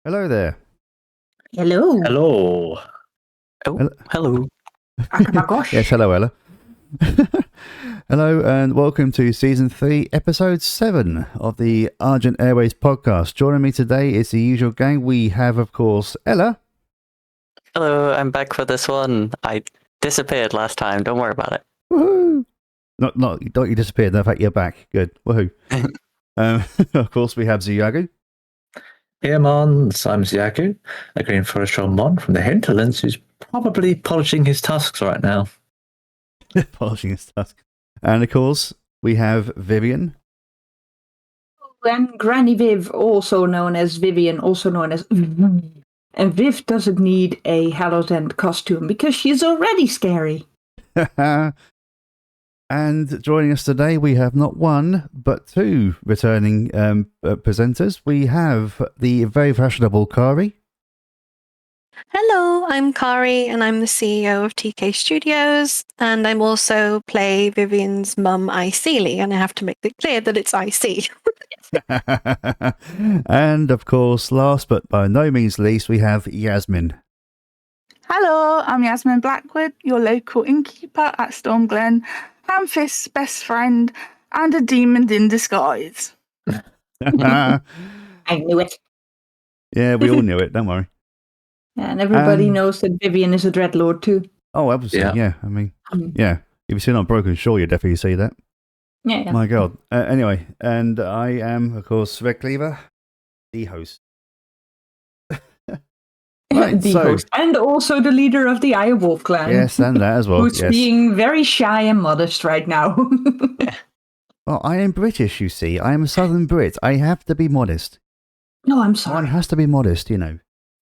Hello there. Hello. Hello. Hello. Hello. Akamagosh. Yes, hello, Ella. Hello, and welcome to Season 3, Episode 7 of the Argent Airways podcast. Joining me today is the usual gang. We have, of course, Ella. Hello, I'm back for this one. I disappeared last time, don't worry about it. Woohoo! Not you disappeared, in fact, you're back. Good. Woohoo. Of course, we have Xuyagu. Here, Mons, I'm Xuyagu, a Green Forest Troll Mon from the Hinterlands who's probably polishing his tusks right now. Polishing his tusk. And, of course, we have Vivian. And Granny Viv, also known as Vivian, also known as... And Viv doesn't need a Hallows End costume because she's already scary. And joining us today, we have not one, but two returning presenters. We have the very fashionable Khari. Hello, I'm Khari, and I'm the CEO of TK Studios, and I'm also play Vivian's mum, Iceely, and I have to make it clear that it's IC. And, of course, last but by no means least, we have Yazmin. Hello, I'm Yazmin Blackwood, your local innkeeper at Stormglen, Hamfist's best friend, and a demon in disguise. I knew it. Yeah, we all knew it, don't worry. And everybody knows that Vivian is a Dreadlord too. Oh, absolutely, yeah. I mean, yeah. If you've seen on Broken Shore, you definitely see that. Yeah. My God. Anyway, and I am, of course, Redcleaver, the host. Right, the host. And also the leader of the Irewolf clan. Yes, and that as well. Who's being very shy and modest right now. Well, I am British, you see. I am a Southern Brit. I have to be modest. No, I'm sorry. One has to be modest, you know.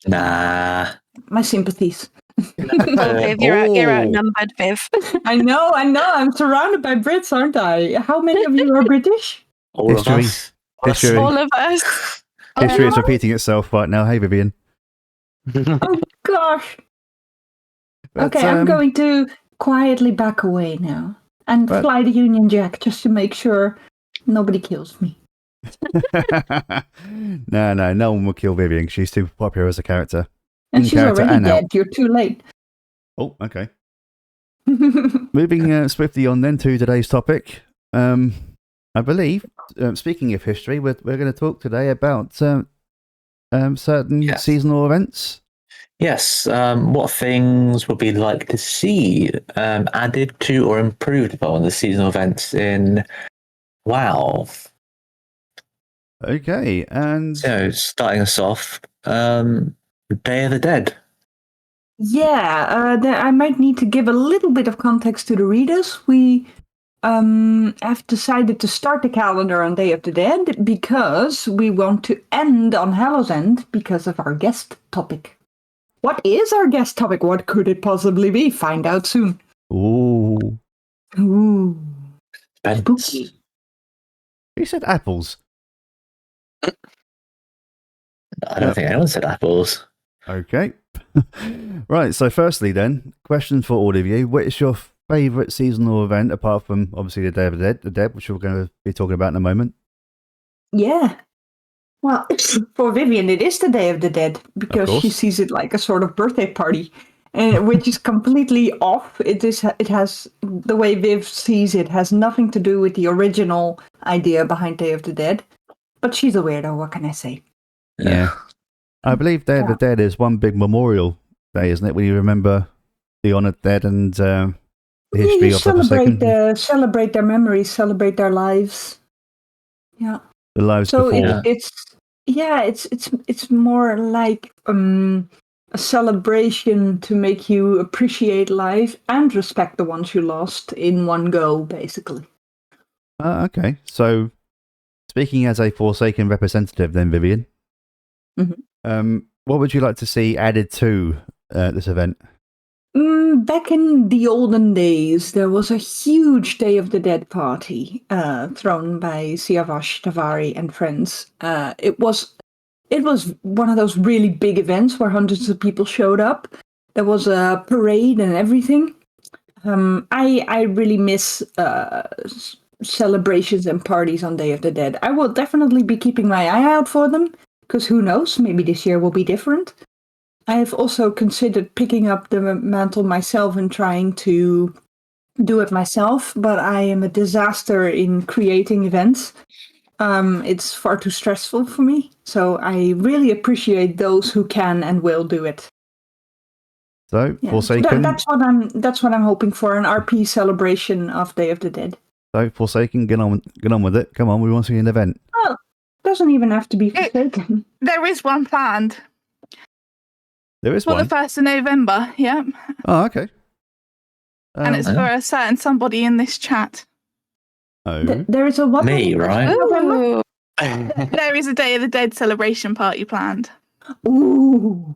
Nah. My sympathies. Oh, Viv, you're outnumbered, Viv. I know. I'm surrounded by Brits, aren't I? How many of you are British? All of us. History. All of us. History is repeating itself right now. Hey, Vivian. Oh, gosh. But, okay, I'm going to quietly back away now and fly the Union Jack just to make sure nobody kills me. No one will kill Vivian. She's too popular as a character. And she's already dead. You're too late. Oh, okay. Moving swiftly on then to today's topic. I believe, speaking of history, we're going to talk today about certain seasonal events. Yes, what things would we like to see added to or improved upon the seasonal events in WoW? Okay, and... So, starting us off, Day of the Dead. Yeah, I might need to give a little bit of context to the readers. We have decided to start the calendar on Day of the Dead because we want to end on Hallows End because of our guest topic. What is our guest topic? What could it possibly be? Find out soon. Ooh. Spooky. Who said apples? I don't think anyone said apples. Okay. Right, so firstly then, question for all of you. What is your favourite seasonal event, apart from, obviously, the Day of the Dead, which we're going to be talking about in a moment? Yeah. Well, for Vivian, it is the Day of the Dead, because she sees it like a sort of birthday party, which is completely off. It has, the way Viv sees it, has nothing to do with the original idea behind Day of the Dead. But she's a weirdo, what can I say? Yeah. I believe Day of the Dead is one big memorial day, isn't it? When you remember the honoured dead and the history of the Forsaken. Celebrate their memories, celebrate their lives. Yeah. The lives so before. It's more like a celebration to make you appreciate life and respect the ones you lost in one go, basically. Okay. So, speaking as a Forsaken representative then, Vivian, what would you like to see added to this event? Back in the olden days, there was a huge Day of the Dead party thrown by Siavash, Tavari, and friends. It was one of those really big events where hundreds of people showed up. There was a parade and everything. I really miss celebrations and parties on Day of the Dead. I will definitely be keeping my eye out for them, because who knows? Maybe this year will be different. I have also considered picking up the mantle myself and trying to do it myself, but I am a disaster in creating events. It's far too stressful for me, so I really appreciate those who can and will do it. So, Yeah. Forsaken. That's what I'm hoping for, an RP celebration of Day of the Dead. So, Forsaken, get on with it. Come on, we want to see an event. Oh, doesn't even have to be Forsaken. There is one planned There is for one. the 1st of November. Yeah, Oh, okay. and it's for a certain somebody in this chat. Oh. There is a what? Me, right? Ooh. There is a Day of the Dead celebration party planned. Ooh,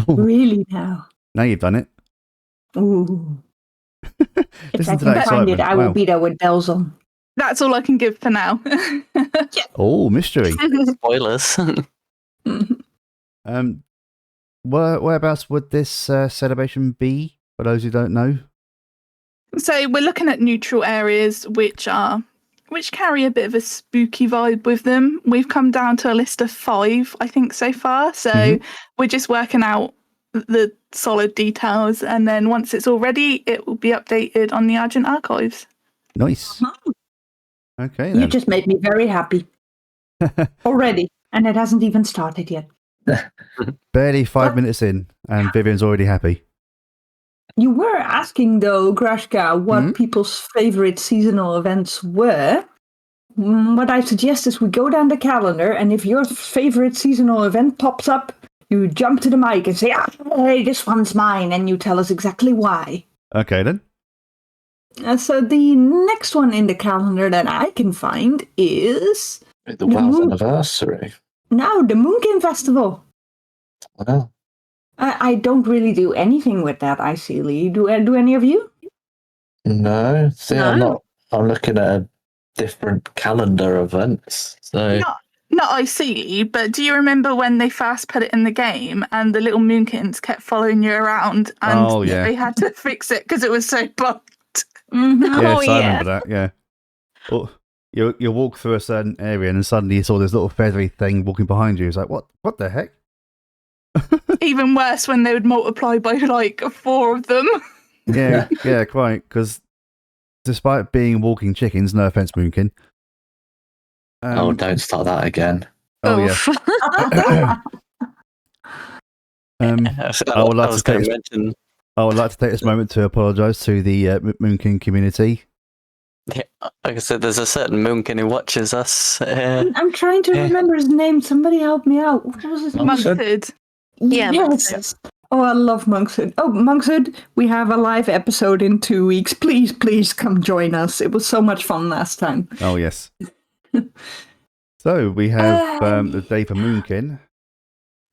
really now? Now you've done it. Ooh. If Listen I to can that find it, excitement. I will Wow. be there with bells on. That's all I can give for now. Oh, mystery. Spoilers. Whereabouts would this celebration be? For those who don't know. So we're looking at neutral areas which carry a bit of a spooky vibe with them. We've come down to a list of 5, I think, so far. So we're just working out the solid details, and then once it's all ready, it will be updated on the Argent archives. Nice. Okay You then. just made me very happy already, and it hasn't even started yet. Barely 5 minutes in, and Vivian's already happy. You were asking, though, Grashka, what people's favorite seasonal events were. What I suggest is we go down the calendar, and if your favorite seasonal event pops up, you jump to the mic and say, hey, this one's mine, and you tell us exactly why. Okay then. So the next one in the calendar that I can find is The WoW anniversary. now the Moonkin Festival. Wow. I don't really do anything with that, I see, Lee. Do any of you? No, see, No. I'm looking at a different calendar events. So Not IC, but do you remember when they first put it in the game and the little moonkins kept following you around and Oh, yeah. they had to fix it because it was so bugged? Mm-hmm. Yes, Oh, I yeah. remember that. Yeah. Well, you walk through a certain area, and then suddenly you saw this little feathery thing walking behind you. It's like, what the heck? Even worse when they would multiply by like 4 of them. Yeah, yeah, quite. Because despite being walking chickens, no offense, Moonkin. don't start that again. Oh yeah. Oof. I would like to take mention. I would like to take this moment to apologise to the Moonkin community. Yeah, like I said, there's a certain Moonkin who watches us. I'm trying to remember his name. Somebody help me out. What was his name? Monkshood. Yeah, Yes. Oh, I love Monkshood. Oh, Monkshood, we have a live episode in 2 weeks. Please come join us. It was so much fun last time. Oh yes. So we have the day for Moonkin.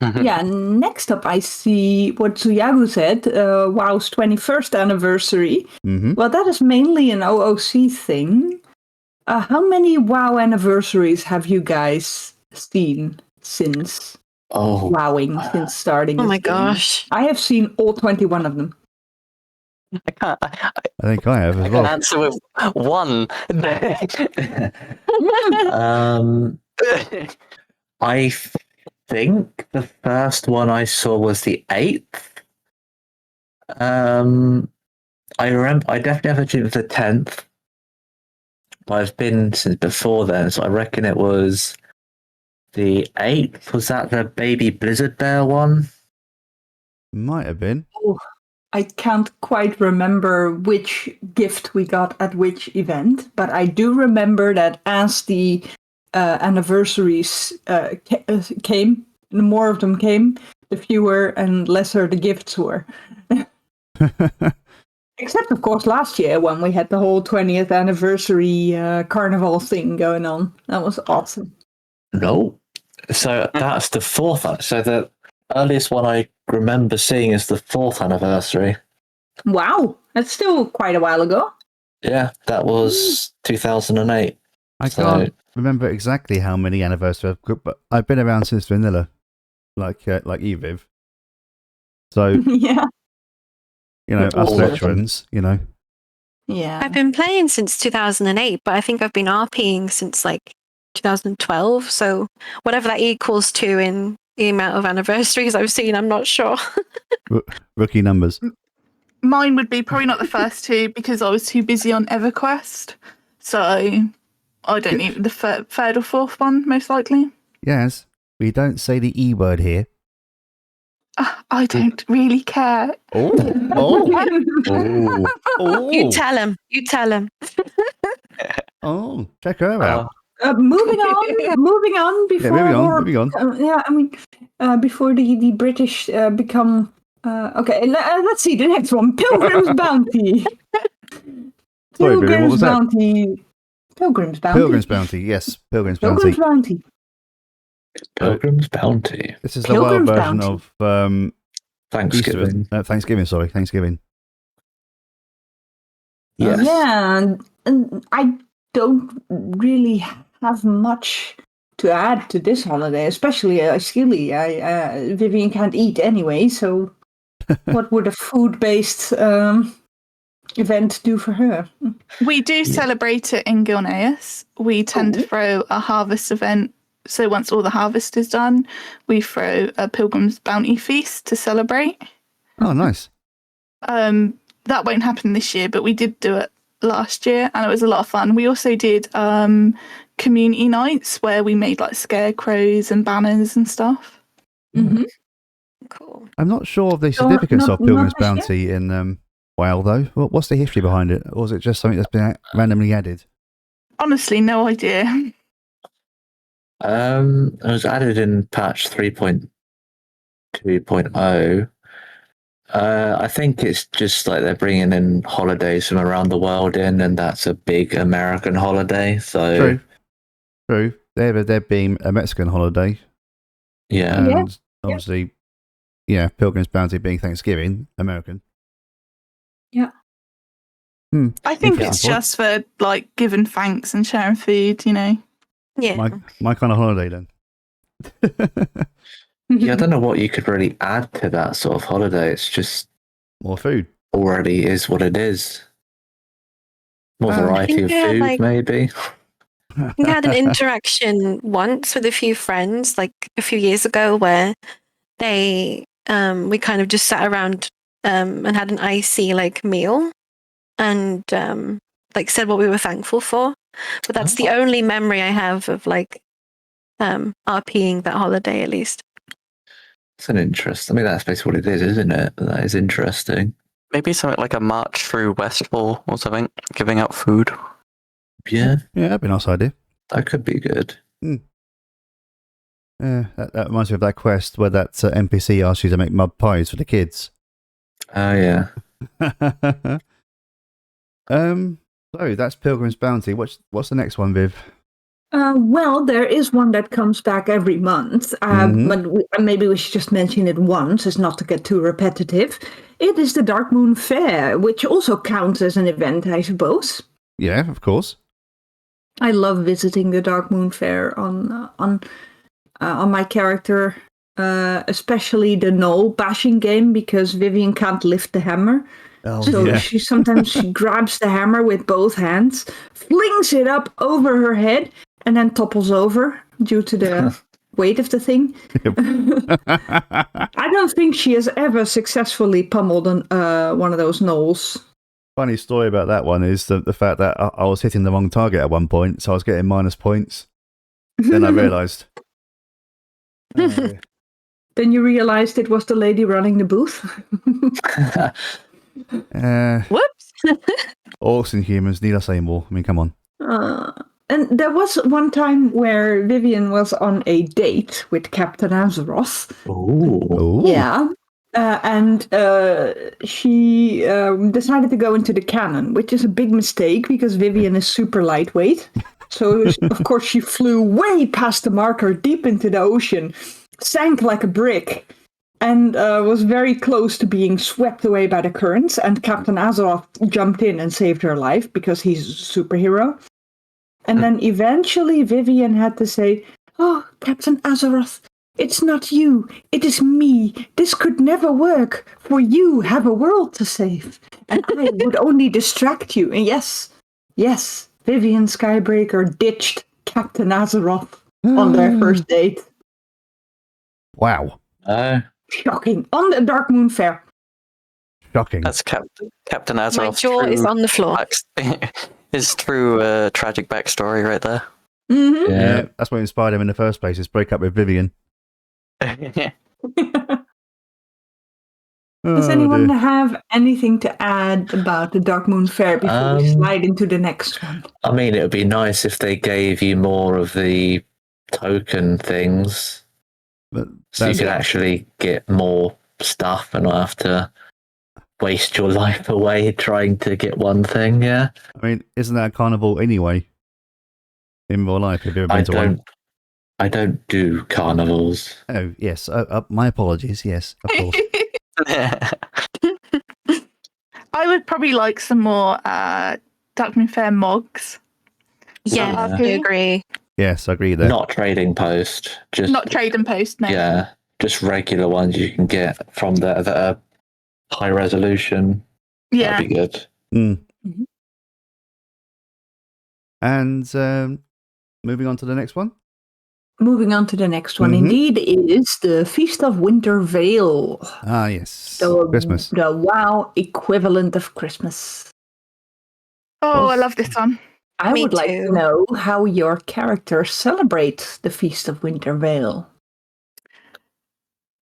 Yeah, next up I see what Xuyagu said, WoW's 21st anniversary. Mm-hmm. Well, that is mainly an OOC thing. How many WoW anniversaries have you guys seen since WoWing, since starting? Oh this my game? gosh. I have seen all 21 of them. I can't. I think I have as I can well. answer with one. I think the first one I saw was the 8th. I remember I definitely have achieved the 10th. But I've been since before then, so I reckon it was the 8th. Was that the baby blizzard bear one? Might have been. Oh, I can't quite remember which gift we got at which event, but I do remember that as the anniversaries came, the more of them came, the fewer and lesser the gifts were. Except, of course, last year when we had the whole 20th anniversary carnival thing going on. That was awesome. No. So that's the 4th. So the earliest one I remember seeing is the 4th anniversary. Wow, that's still quite a while ago. Yeah, that was 2008. I can't remember exactly how many anniversaries I've got, but I've been around since vanilla, like you, Viv. So Yeah. you know, us All of them. veterans, you know. Yeah. I've been playing since 2008, but I think I've been RPing since like 2012. So whatever that equals to in the amount of anniversaries I've seen, I'm not sure. Rookie numbers. Mine would be probably not the first two because I was too busy on EverQuest. So I don't need the third or fourth one, most likely. Yes, we don't say the E word here. I don't really care. Oh, oh, You tell him. oh, check her out. Moving on. Before moving on. Before the British become. Okay, let's see the next one. Pilgrim's Bounty. Sorry, Vivian, what was that? Pilgrim's Bounty. Pilgrim's Bounty, yes. Pilgrim's Bounty. Pilgrim's Bounty. This is the wild Pilgrim's version Bounty. of Thanksgiving. Thanksgiving. Yes. Yeah, and I don't really have much to add to this holiday, especially Skilly. Vivian can't eat anyway, so what would a food-based event do for her? We do celebrate it in Gilneas. We tend to throw a harvest event. So once all the harvest is done, we throw a Pilgrim's Bounty feast to celebrate. Oh, nice. That won't happen this year, but we did do it last year, and it was a lot of fun. We also did community nights where we made like scarecrows and banners and stuff. Mm-hmm. Cool. I'm not sure of the significance of Pilgrim's Bounty in WoW, though. What's the history behind it? Or is it just something that's been randomly added? Honestly, no idea. It was added in patch 3.2.0. I think it's just like they're bringing in holidays from around the world in, and that's a big American holiday. So True. There being a Mexican holiday. yeah. And obviously, Pilgrim's Bounty being Thanksgiving, American. Yeah. I think Yeah. it's just for like giving thanks and sharing food, you know. Yeah. My kind of holiday then. Yeah, I don't know what you could really add to that sort of holiday. It's just More food. already is what it is. More I variety of think they had, food, maybe. We had an interaction once with a few friends, like a few years ago, where we kind of just sat around and had an icy like meal, and like said what we were thankful for. But that's the only memory I have of like RPing that holiday, at least. It's an interest. I mean, that's basically what it is, isn't it? That is interesting. Maybe something like a march through Westfall or something, giving out food. Yeah, Yeah, that'd be a nice idea. that could be good. Yeah, that reminds me of that quest where that NPC asks you to make mud pies for the kids. Oh, yeah. So that's Pilgrim's Bounty. What's the next one, Viv? Well, there is one that comes back every month, but maybe we should just mention it once, as not to get too repetitive. It is the Dark Moon Fair, which also counts as an event, I suppose. Yeah, of course. I love visiting the Dark Moon Fair on my character, especially the Knoll bashing game, because Vivian can't lift the hammer. Oh, So yeah. she grabs the hammer with both hands, flings it up over her head, and then topples over due to the weight of the thing. I don't think she has ever successfully pummeled one of those knolls. Funny story about that one is the fact that I was hitting the wrong target at one point, so I was getting minus points. Then I realised. Then you realized it was the lady running the booth. Whoops. Orcs and humans, need I say more? I mean, come on. And there was one time where Vivian was on a date with Captain Azeroth. Ooh. Yeah. And she decided to go into the cannon, which is a big mistake because Vivian is super lightweight. So, of course, she flew way past the marker, deep into the ocean, sank like a brick, and was very close to being swept away by the currents. And Captain Azeroth jumped in and saved her life because he's a superhero. And then eventually Vivian had to say, "Oh, Captain Azeroth, it's not you, it is me. This could never work, for you have a world to save. And I would only distract you." And yes, Vivian Skybreaker ditched Captain Azeroth on their first date. Wow. Shocking. On the Dark Moon Fair. Shocking. That's Captain My Azeroth's jaw is true on the floor. his true tragic backstory right there. Mm-hmm. Yeah, that's what inspired him in the first place, is break up with Vivian. Does Oh, anyone dear. have anything to add about the Dark Moon Fair before we slide into the next one? I mean, it would be nice if they gave you more of the token things, But so you that's, could actually get more stuff and not have to waste your life away trying to get one thing. Yeah, I mean, isn't that a carnival anyway? In real life, have you ever been to one? I don't do carnivals. Oh, yes. My apologies. Yes, of course. I would probably like some more Dark Moon Fair mogs. Yeah, I Yeah. agree. Yes, I agree there. Not trading post, just Not trade and post, no. yeah, just regular ones you can get from there that are high resolution. Yeah. That'd be good. Mm. Mhm. And moving on to the next one. Moving on to the next one, Mhm. indeed, is the Feast of Winter Veil. Ah, yes. The, Christmas. the WoW equivalent of Christmas. Oh, I Was- love this one. I Me would like to too. know how your character celebrates the Feast of Winter Veil.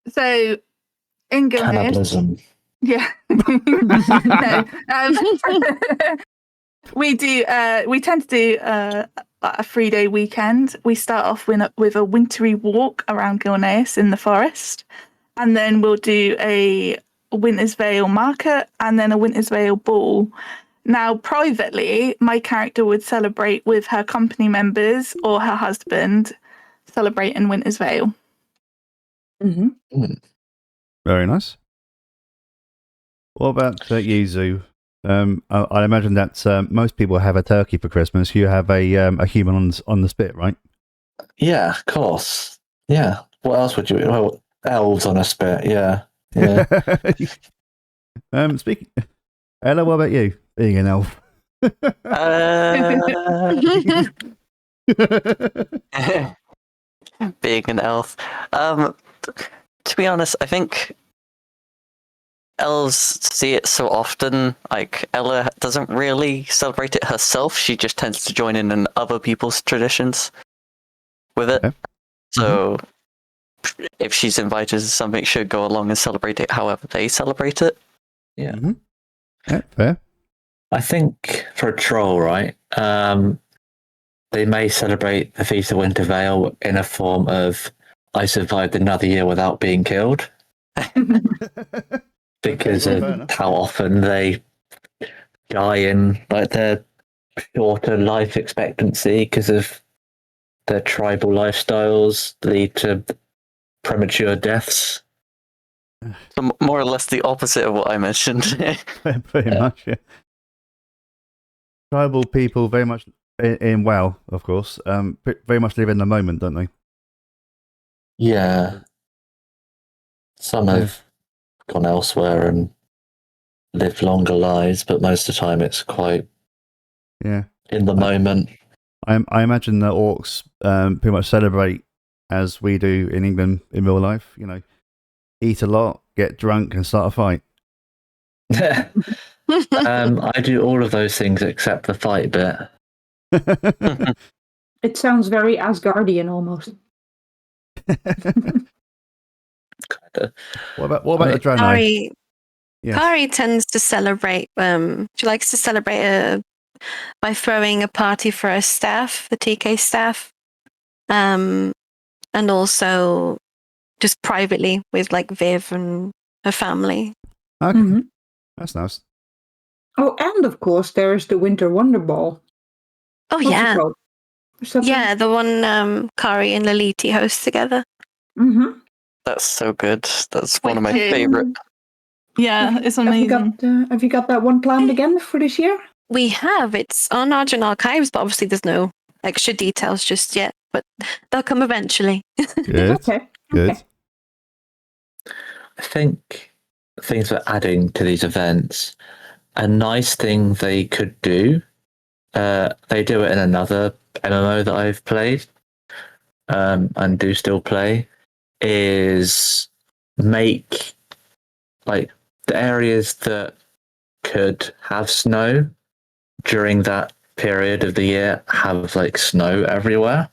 So, in Guild, Cannibalism. yeah. No, we do. We tend to do a 3-day weekend. We start off with a wintry walk around Gilneas in the forest, and then we'll do a Winter's Veil market and then a Winter's Veil ball. Now, privately, my character would celebrate with her company members or her husband, celebrating Winter's Veil. Mm-hmm. Very nice. What about Yuzu? I imagine that most people have a turkey for Christmas. You have a human on the spit, right? Yeah, of course. Yeah. What else would you? Well, elves on a spit. Yeah. Yeah. Speaking, Ella, what about you? Being an elf. Being an elf. To be honest, I think elves see it so often. Like, Ella doesn't really celebrate it herself. She just tends to join in other people's traditions with it. Okay. So if she's invited to something, she'll go along and celebrate it however they celebrate it. Yeah. Mm-hmm. Yeah, fair. I think for a troll, right? They may celebrate the Feast of Winter Veil in a form of "I survived another year without being killed," because Okay, fair of enough. how often they die in like their shorter life expectancy because of their tribal lifestyles lead to premature deaths. So more or less the opposite of what I mentioned. Pretty Yeah. much, yeah. Tribal people very much in WoW, of course. Very much live in the moment, don't they? Yeah. Some have gone elsewhere and lived longer lives, but most of the time it's quite Yeah. in the moment. I imagine the orcs pretty much celebrate as we do in England in real life. You know, eat a lot, get drunk, and start a fight. I do all of those things except the fight bit. It sounds very Asgardian almost. What about the Draenei? Khari, Yes. Khari tends to celebrate. She likes to celebrate by throwing a party for her staff, the TK staff, and also just privately with like Viv and her family. Okay. Mhm. That's nice. Oh, and of course, there's the Winter Wonder Ball. Oh What's it yeah, called? yeah, the one Khari and Liliti host together. Mm-hmm. That's so good. That's one of my Wicked. favorite. Yeah, it's Have amazing. you got that one planned again for this year? We have it's on Argent Archives, but obviously there's no extra details just yet. But they'll come eventually. Good. Okay. Good. Okay. I think things for adding to these events, a nice thing they could do they do it in another MMO that I've played, and do still play, is make like the areas that could have snow during that period of the year have like snow everywhere.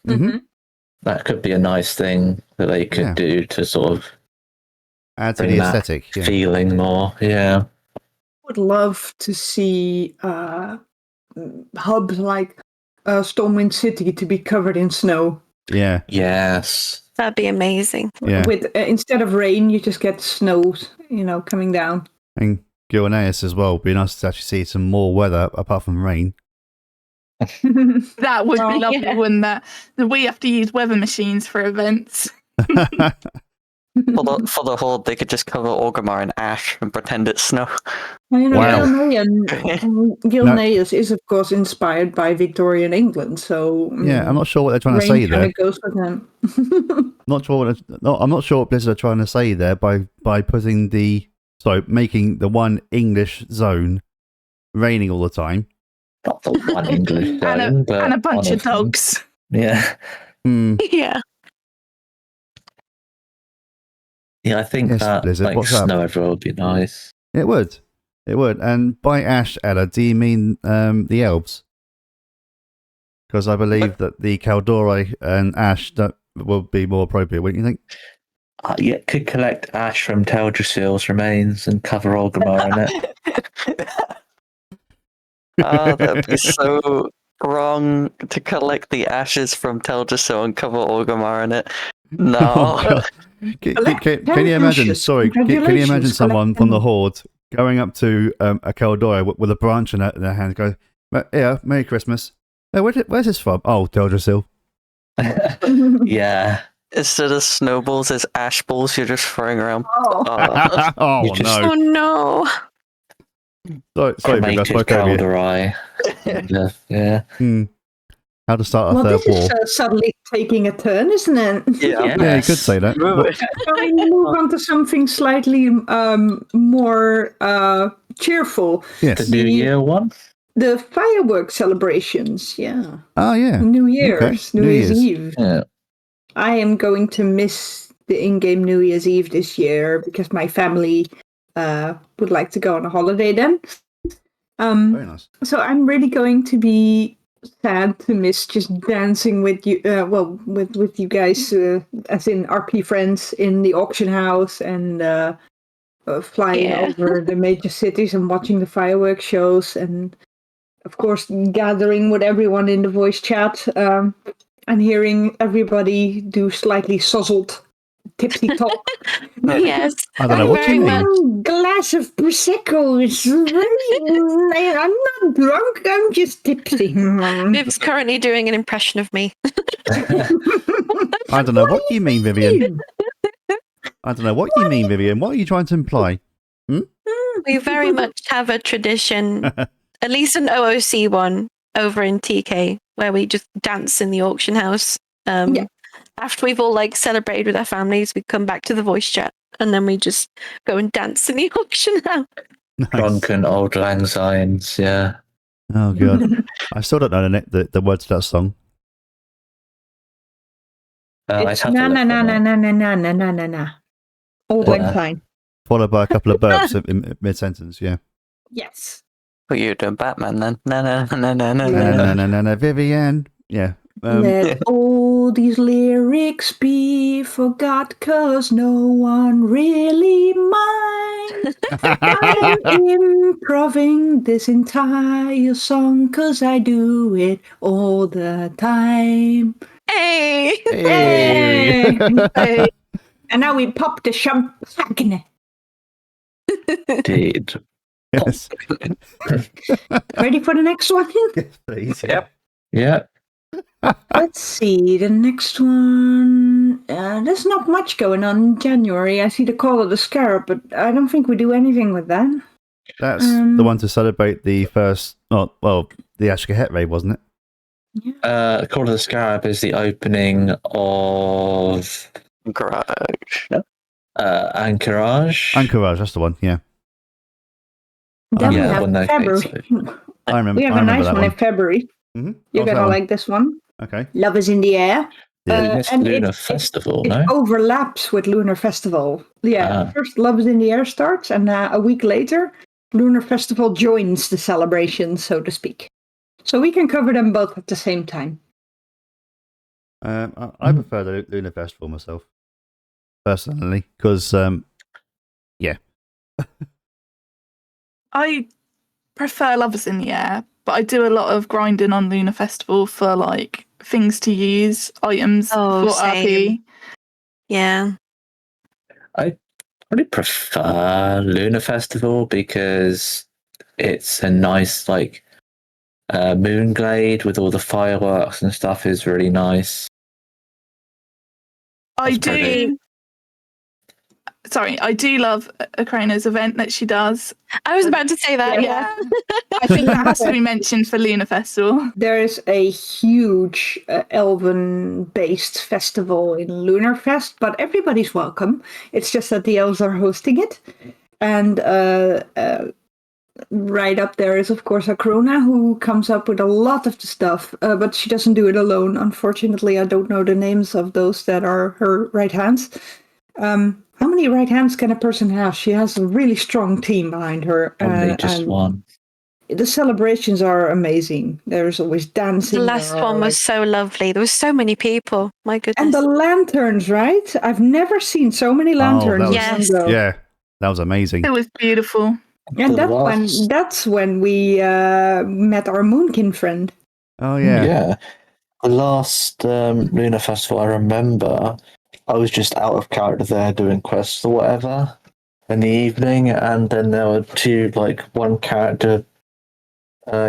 Mhm. That could be a nice thing that they could Yeah. do to sort of Add to bring the that aesthetic. Yeah. feeling more. Yeah. Would love to see hubs like Stormwind City to be covered in snow. Yeah. Yes. That'd be amazing. Yeah. With instead of rain, you just get snow, coming down. And Gilneas as well. Be nice to actually see some more weather apart from rain. That would be Oh, lovely, yeah. wouldn't that? We have to use weather machines for events. For the Horde, they could just cover Orgrimmar in ash and pretend it's snow. Wow. Gilneas is of course inspired by Victorian England, so Yeah, I'm not sure what they're trying to say rain there. kind of goes with them. I'm not sure what Blizzard are trying to say there by putting making the one English zone raining all the time. Not the one English zone, but and a bunch one of them. dogs. Yeah. Hmm. Yeah. Yeah, I think Yes, that Blizzard, like what's up? snow everywhere would be nice. It would. And by ash, Ella, do you mean the elves? Because I believe that the Kaldori and ash will be more appropriate, wouldn't you think? Yeah, could collect ash from Teldrassil's remains and cover Orgrimmar in it. That'd be so wrong to collect the ashes from Teldrassil and cover Orgrimmar in it. No. Oh, God. Can you imagine? Ashes. Sorry, can you imagine Congratulations, someone collect from the them. Horde going up to a Kaldori with a branch in their hand, go, "Yeah, Merry Christmas." Oh, where's this from? Oh, Teldrassil. Yeah. Instead of snowballs, there's ash balls you're just throwing around. Oh. Oh You just- no! Oh no. Sorry, Vic, I Cremated spoke over you. Kaldori. Yeah. How to start a Well, third this war? is suddenly taking a turn, isn't it? Yeah. Yeah, you could say that. Move it. Shall we move on to something slightly more cheerful? The Yes. New Year one? The fireworks celebrations, yeah. Oh yeah. New Year's, Okay. New New Year's Year's. Eve. Yeah. I am going to miss the in-game New Year's Eve this year because my family would like to go on a holiday then. Very nice. So I'm really going to be sad to miss just dancing with you. With you guys, as in RP friends in the auction house and flying Yeah. over the major cities and watching the fireworks shows, and of course gathering with everyone in the voice chat and hearing everybody do slightly sozzled, tipsy talk. Yes. I don't know what you Very mean. much. One glass of prosecco is very. I'm not drunk. I'm just tipsy. Viv's currently doing an impression of me. I don't know what you mean, Vivian. I don't know what you mean, Vivian. What are you trying to imply? We very much have a tradition, at least an OOC one over in TK, where we just dance in the auction house. Yeah. After we've all like celebrated with our families, we come back to the voice chat and then we just go and dance in the auction house. Nice. Drunken old lang synes, yeah. Oh god, I still don't know the words to that song. I'd It's have to na look na na them na up. na na na na na na. Old What? Lang Syne. Followed by a couple of burps in mid sentence. Yeah. Yes. But you're doing Batman then. No, no, no, no, no, No, no. no, Vivian. Yeah. Let all these lyrics be forgot, 'cause no one really minds. I'm improving this entire song 'cause I do it all the time. Hey! Hey. Hey. And now we pop the champagne. Indeed. Yes. Ready for the next one? Yes, please. Yep. Yeah. Let's see, the next one. There's not much going on in January. I see the Call of the Scarab, but I don't think we do anything with that. That's the one to celebrate the first. Oh, well, the Ashkahet raid, wasn't it? Call of the Scarab is the opening of Garage. No? Anchorage. Anchorage, that's the one. Yeah. Then Yeah, we when have they February. I remember. We have I a remember nice that one in February. Mm-hmm. You're gonna like this one. Okay. Love is in the air. Yeah. It's and Lunar Festival, it no? overlaps with Lunar Festival. Yeah, Ah. first Love is in the Air starts, and a week later, Lunar Festival joins the celebration, so to speak. So we can cover them both at the same time. I prefer the Lunar Festival myself, personally, because yeah. I prefer Lovers in the Air, but I do a lot of grinding on Lunar Festival for like things to use, items for same. RP. Yeah. I probably prefer Lunar Festival because it's a nice moon glade with all the fireworks and stuff is really nice. I That's pretty. do. Sorry, I do love Akraina's event that she does. I was about to say that, yeah. I think that has to be mentioned for Lunar Festival. There is a huge elven-based festival in Lunar Fest, but everybody's welcome. It's just that the elves are hosting it. And right up there is, of course, Akrona, who comes up with a lot of the stuff, but she doesn't do it alone. Unfortunately, I don't know the names of those that are her right hands. How many right hands can a person have? She has a really strong team behind her. Probably just and one. The celebrations are amazing. There's always dancing. The last one was so lovely. There was so many people. My goodness. And the lanterns, right? I've never seen so many lanterns. Yes. Yeah, that was amazing. It was beautiful. And that's when we met our Moonkin friend. Oh yeah. Yeah. The last Lunar Festival I remember, I was just out of character there doing quests or whatever in the evening, and then there were one character,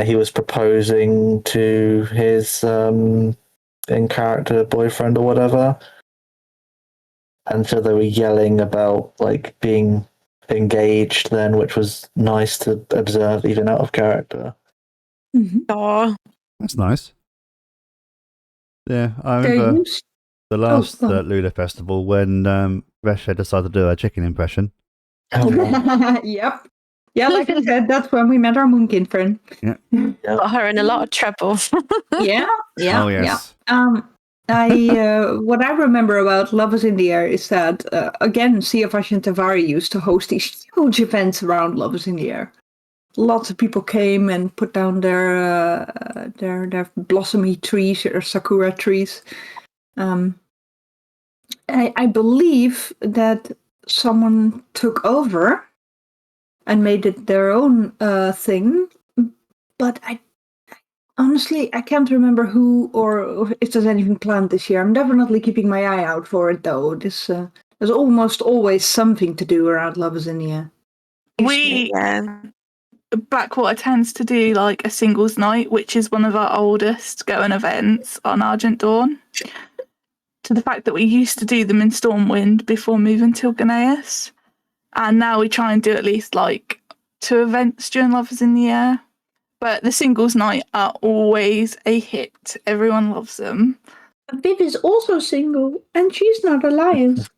he was proposing to his in-character boyfriend or whatever, and so they were yelling about being engaged then, which was nice to observe even out of character. Mm-hmm. Oh, That's nice. Yeah, I remember the last Oh. Lunar Festival when Resha decided to do a chicken impression. Yep. Yeah, like I said, that's when we met our Moonkin friend. Yeah. got her in a lot of trouble. Yeah. Oh yes. What I remember about Love is in the Air is that again, Sea of Argent Airways used to host these huge events around Love is in the Air. Lots of people came and put down their blossomy trees or sakura trees. I believe that someone took over and made it their own thing, but honestly, I can't remember who or if there's anything planned this year. I'm definitely keeping my eye out for it, though. There's almost always something to do around Love is in the Air. Blackwater tends to do a singles night, which is one of our oldest going events on Argent Dawn. To the fact that we used to do them in Stormwind before moving to Ganaeus. And now we try and do at least 2 events during Love is in the Air. But the singles night are always a hit. Everyone loves them. Viv is also single, and she's not alliance.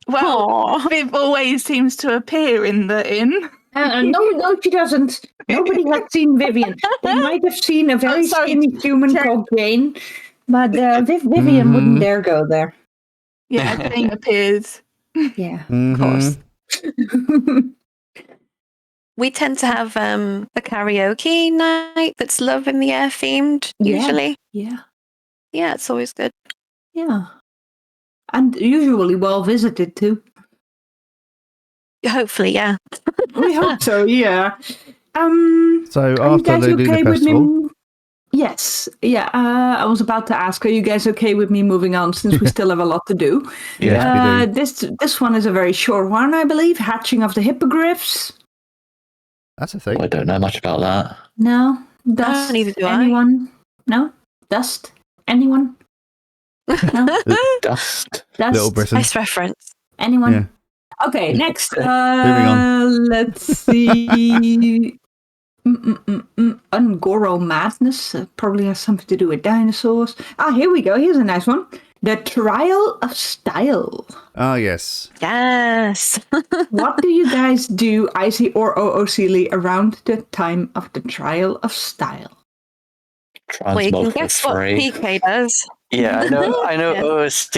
Well, Aww. Viv always seems to appear in the inn. No, she doesn't. Nobody has seen Vivian. They might have seen a very skinny human called Jane, but Vivian wouldn't dare go there. Yeah, Jane appears. Yeah, of course. We tend to have a karaoke night that's Love in the Air themed, usually. Yeah. Yeah, it's always good. Yeah. And usually well visited too. Hopefully, yeah. We hope so, yeah. So are you after guys the Lunar okay with Festival, me? Yes. Yeah. I was about to ask, are you guys okay with me moving on since we still have a lot to do? yes, we do. This one is a very short one, I believe. Hatching of the Hippogriffs. That's a thing. I don't know much about that. No. Dust. neither do I. Anyone? No? Dust? Anyone? No? Dust. Dust? Little Britain. Nice reference. Anyone? Yeah. Okay, next. Moving on. Let's see. Ungoro Madness. Probably has something to do with dinosaurs. Here we go. Here's a nice one. The Trial of Style. Ah, yes. Yes. What do you guys do, Icy or OOCly, around the time of the Trial of Style? Well, you can Transmog for guess what free. PK does. Yeah, I know. I know. Yeah. OST,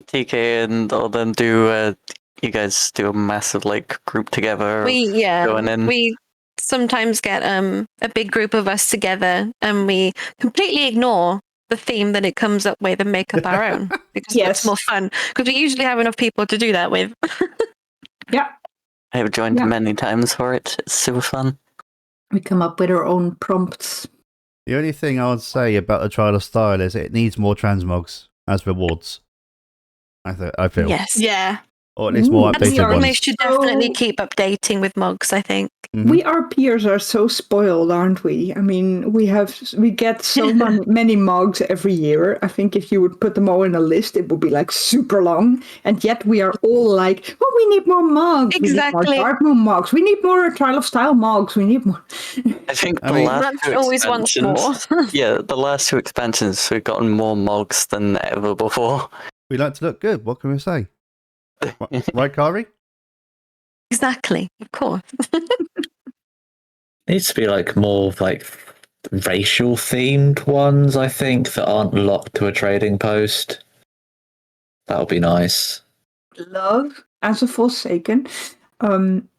TK, and all them do. You guys do a massive like group together. Going in. We sometimes get a big group of us together, and we completely ignore the theme that it comes up with and make up our own because Yes. it's more fun. Because we usually have enough people to do that with. Yeah. I have joined Yeah. many times for it. It's super fun. We come up with our own prompts. The only thing I would say about the Trial of Style is it needs more transmogs as rewards. I feel. Yes. Yeah. Or at least more That's updated something they ones. should definitely keep updating with mugs, I think. Mhm. We our peers are so spoiled, aren't we? I mean, we get so many mugs every year. I think if you would put them all in a list, it would be like super long. And yet we are all like, "Oh, we need more mugs. Exactly. We need more Dark Moon mugs. We need more Trial of Style mugs. We need more." I think I the mean- last That's two always wants more. expansions. Yeah, the last two expansions, we've gotten more mogs than ever before. We like to look good. What can we say? Right, Khari? Exactly, of course. Needs to be like more like racial themed ones, I think, that aren't locked to a trading post. That would be nice. Love as a Forsaken.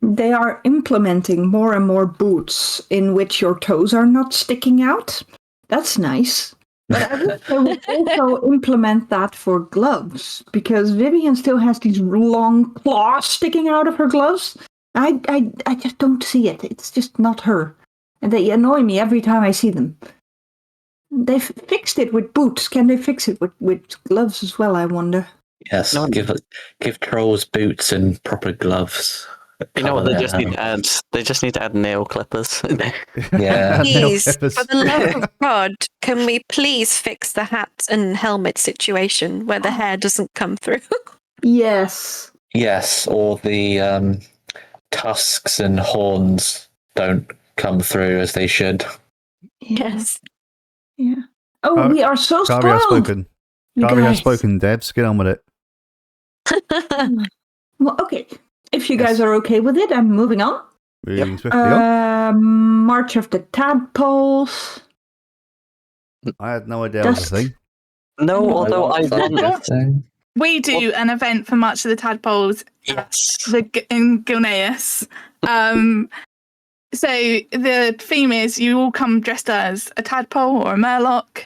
They are implementing more and more boots in which your toes are not sticking out. That's nice. But I wish they would also implement that for gloves, because Vivian still has these long claws sticking out of her gloves. I just don't see it. It's just not her. And they annoy me every time I see them. They've fixed it with boots. Can they fix it with gloves as well, I wonder? Yes, No. give trolls boots and proper gloves. You know what? Cover They their just need to hands. add. They just need to add nail clippers. Yeah. Nail Please, clippers. for the love of God, can we please fix the hat and helmet situation where the hair doesn't come through? Yes. Yes, or the tusks and horns don't come through as they should. Yes. Yeah. Oh, Khari- we are so Khari has spoiled. spoken. You Khari has guys. spoken, Devs. Get on with it. Well, okay. If you Yes. guys are okay with it, I'm moving on. Moving swiftly on. March of the Tadpoles. I had no idea that was a Dust. thing. No, although I want. We do an event for March of the Tadpoles Yes. in Gilneas. So the theme is you all come dressed as a tadpole or a murloc.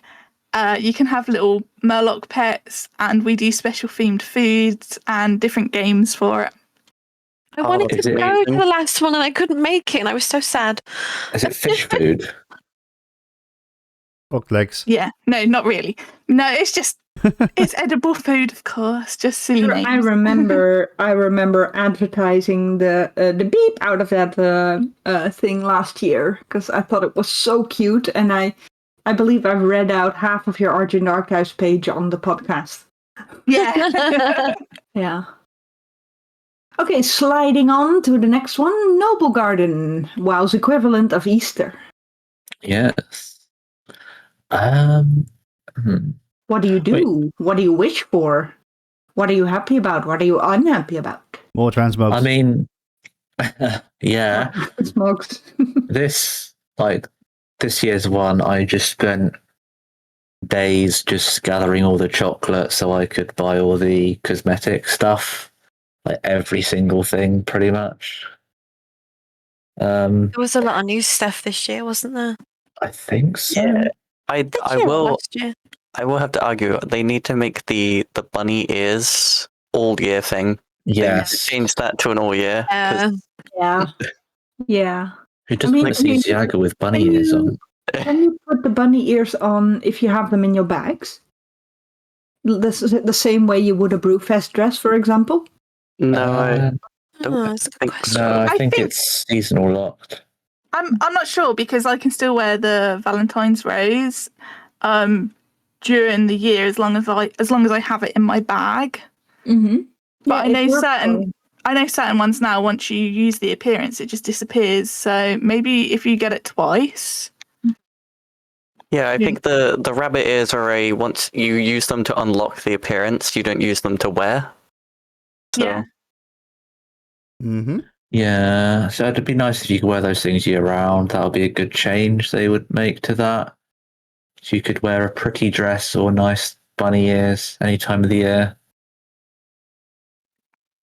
You can have little murloc pets, and we do special themed foods and different games for it. I wanted is to it go to amazing? the last one and I couldn't make it, and I was so sad. Is it fish food? Frog legs. Yeah, no, not really. No, it's edible food, of course. Just silly names. I remember advertising the beep out of that thing last year because I thought it was so cute, and I believe I've read out half of your Argent Archives page on the podcast. Yeah. Yeah. Okay, sliding on to the next one, Noble Garden, WoW's equivalent of Easter. Yes. What do you do? What do you wish for? What are you happy about? What are you unhappy about? More transmogs. I mean, yeah. Smokes. This year's one, I just spent days just gathering all the chocolate so I could buy all the cosmetic stuff, like every single thing, pretty much. There was a lot of new stuff this year, wasn't there? I think so. Yeah. I This I year or will last year? I will have to argue. They need to make the bunny ears all year thing. They need to Yes. change that to an all year. 'cause Yeah. Yeah. Who doesn't mean- want to see Xuyagu with bunny can ears you- on? Can you put the bunny ears on if you have them in your bags? This is the same way you would a Brewfest dress, for example? No, I Uh, don't Oh, that's a good think question. so. no, I I think think- it's seasonal locked. I'm not sure because I can still wear the Valentine's rose during the year as long as I have it in my bag. Mm-hmm. But I know certain ones now, once you use the appearance, it just disappears. So maybe if you get it twice. Yeah, I think the rabbit ears are once you use them to unlock the appearance, you don't use them to wear. So, Yeah. Mm-hmm. Yeah, so it'd be nice if you could wear those things year round. That would be a good change they would make to that. So you could wear a pretty dress or nice bunny ears any time of the year.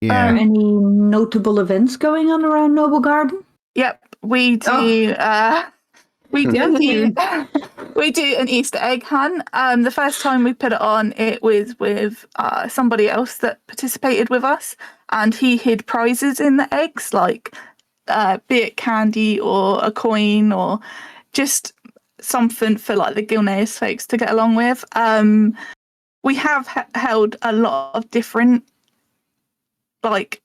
Yeah. Any notable events going on around Noble Garden? Yep, we do. We do. We do an Easter egg hunt. The first time we put it on, it was with somebody else that participated with us, and he hid prizes in the eggs, like be it candy or a coin or just something for like the Gilneas folks to get along with. We have held a lot of different like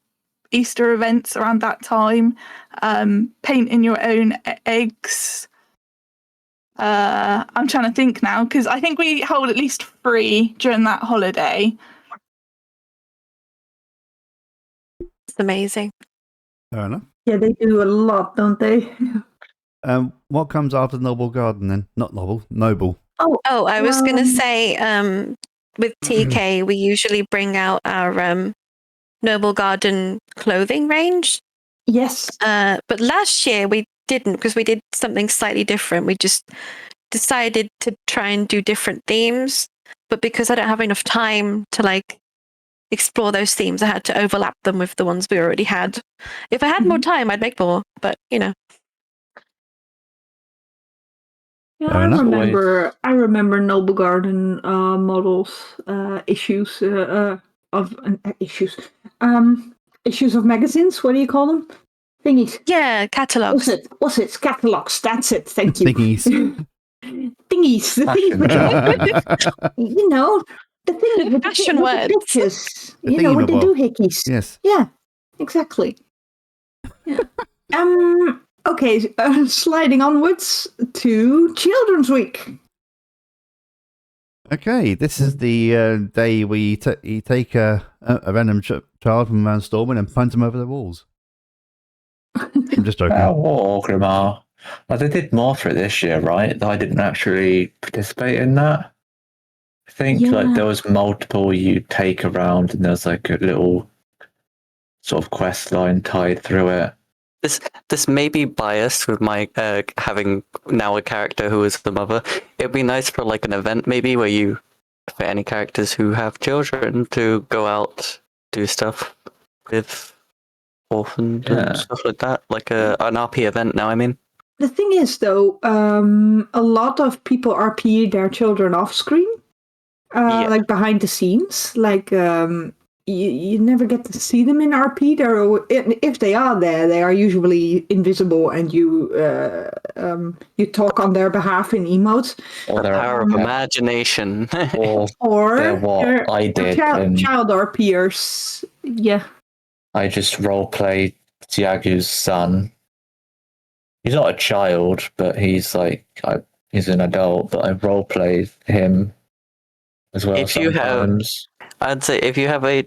Easter events around that time. Painting your own eggs. I'm trying to think now because I think we hold at least 3 during that holiday. It's amazing. Fair enough. Yeah, they do a lot, don't they? What comes after Noble Garden then? Not Noble, Noble. Oh, I was going to say, with TK, we usually bring out our Noble Garden clothing range. Yes. But last year we didn't because we did something slightly different. We just decided to try and do different themes. But because I don't have enough time to like explore those themes, I had to overlap them with the ones we already had. If I had more time, I'd make more. But you know. Yeah, Fair enough. I remember Noble Garden models, issues issues, issues of magazines. What do you call them? Thingies. Yeah, catalogs. What's it? Catalogs. That's it. Thank you. Thingies. Thingies. The things with you know, the thing with Fashion the words. pictures. The You know, with the thingamabob. doohickeys. Yes. Yeah, exactly. Yeah. Okay, sliding onwards to Children's Week. Okay, this is the day where you take a random child from around Stormwind and punt them over the walls. I'm just joking. Oh, Grimar. Well, they did more for it this year, right? I didn't actually participate in that. I think like there was multiple you take around, and there's like a little sort of quest line tied through it. This may be biased with my having now a character who is the mother. It'd be nice for like an event maybe where you, for any characters who have children, to go out do stuff with orphans and stuff like that, like an RP event. Now, I mean, the thing is, though, a lot of people RP their children off screen, like behind the scenes. Like you never get to see them in RP. If they are there, they are usually invisible, and you talk on their behalf in emotes. Or the power of imagination. or what I did. Child RPers. Yeah. I just roleplay Xuyagu's son. He's not a child, but he's he's an adult. But I roleplay him as well. If you have, I'd say if you have a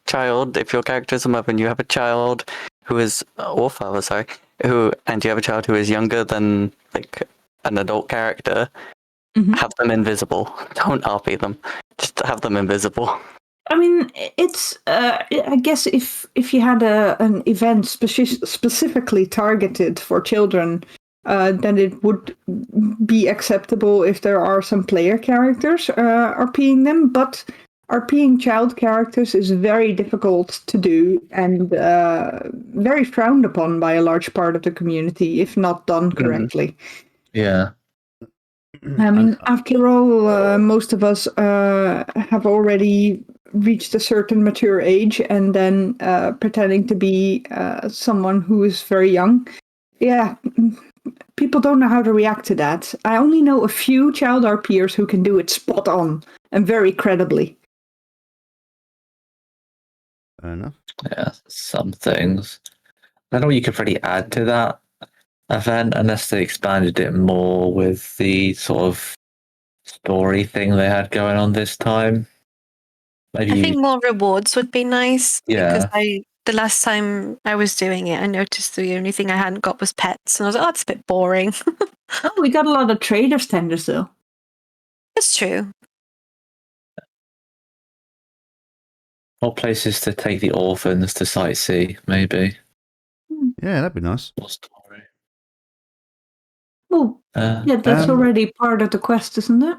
child, if your character is a mother and you have a child who is or father, sorry, and you have a child who is younger than like an adult character, have them invisible. Don't RP them. Just have them invisible. I mean, it's. I guess if you had an event specifically targeted for children, then it would be acceptable if there are some player characters RPing them. But RPing child characters is very difficult to do and very frowned upon by a large part of the community if not done correctly. Yeah. I mean, after all, most of us have already reached a certain mature age, and then pretending to be someone who is very young. Yeah, people don't know how to react to that. I only know a few child RPers who can do it spot on and very credibly. Fair enough. Yeah, some things. I don't know what you could really add to that event unless they expanded it more with the sort of story thing they had going on this time. Maybe I think more rewards would be nice. Yeah. Because the last time I was doing it, I noticed the only thing I hadn't got was pets, and I was like, "Oh, it's a bit boring." Oh, we got a lot of traders tenders though. It's true. More places to take the orphans to sightsee, maybe. Yeah, that'd be nice. More story. Well, yeah, that's already part of the quest, isn't it?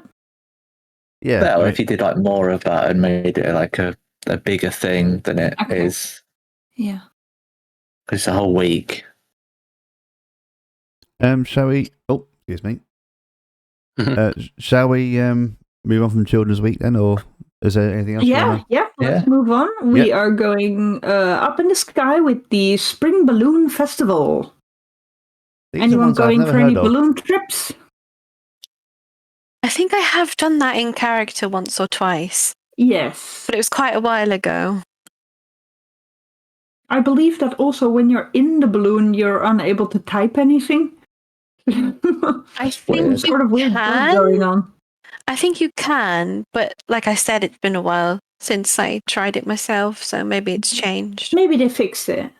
Yeah. Well, I if you did like more of that and made it like a bigger thing than it is, Yeah. it's a whole week. Shall we? Oh, excuse me. Shall we move on from Children's Week then, or is there anything else? Yeah. Let's move on. We are going up in the sky with the Spring Balloon Festival. Anyone going for any balloon trips? I think I have done that in character once or twice. Yes. But it was quite a while ago. I believe that also when you're in the balloon, you're unable to type anything. I think sort of weird can. going on. I think you can, but like I said, it's been a while since I tried it myself, so maybe it's changed. Maybe they fixed it.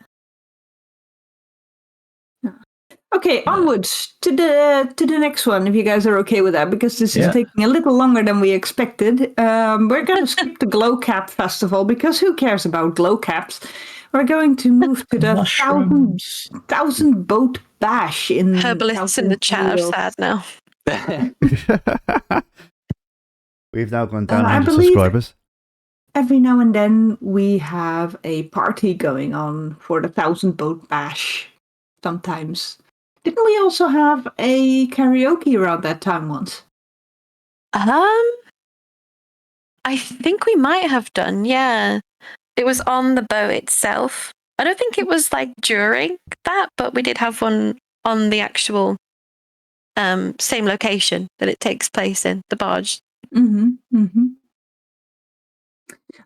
Okay, onwards to the next one, if you guys are okay with that, because this is taking a little longer than we expected. We're going to skip the Glow Cap Festival, because who cares about glow caps? We're going to move to the 1,000 boat bash in Herbalists in the chat are sad now. We've now gone down 100 believe subscribers. Every now and then we have a party going on for the 1,000 boat bash. Sometimes. Didn't we also have a karaoke around that time once? I think we might have done, yeah. It was on the boat itself. I don't think it was like during that, but we did have one on the actual same location that it takes place in, the barge.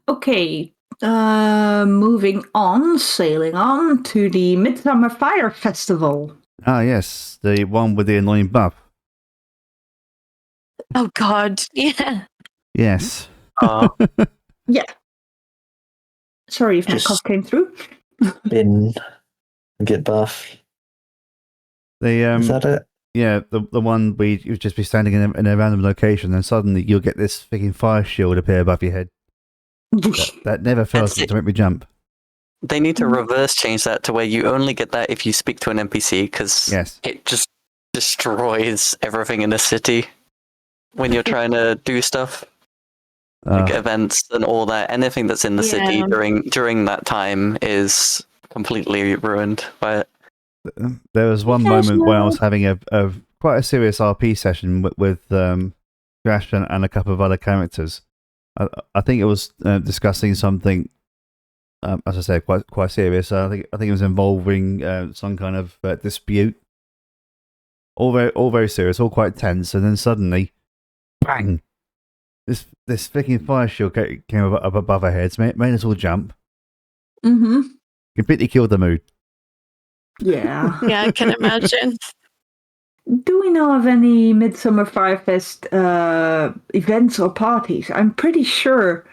Okay, moving on, sailing on to the Midsummer Fire Festival. Ah, yes, the one with the annoying buff. Oh God, yeah. Yes. Yeah. Sorry if my cough came through. Bin, get buff. Is that it? Yeah, the one where you'd just be standing in a random location, and suddenly you'll get this freaking fire shield appear above your head. That never fails to make me jump. They need to reverse change that to where you only get that if you speak to an NPC, because it just destroys everything in the city when you're trying to do stuff. Like events and all that. Anything that's in the city during that time is completely ruined by it. There was one moment where I was having a quite a serious RP session with Crash and a couple of other characters. I think it was discussing something, as I said, quite serious. I think it was involving some kind of dispute. All very serious, all quite tense, and then suddenly, bang! This freaking fire shield came up above our heads, made us all jump. Completely killed the mood. Yeah. Yeah, I can imagine. Do we know of any Midsummer Fire Fest events or parties? I'm pretty sure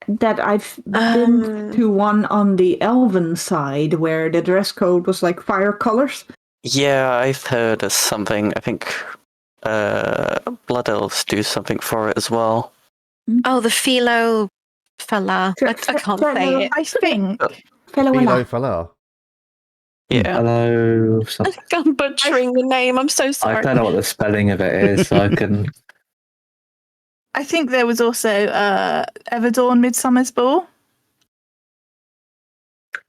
that I've been to one on the Elven side where the dress code was like fire colors. Yeah, I've heard of something. I think Blood Elves do something for it as well. Oh, the Philo Fala. I can't say it. I think. Philo. Yeah. Hello. I think I'm butchering the name. I'm so sorry. I don't know what the spelling of it is, so I can. I think there was also Everdawn Midsummer's Ball.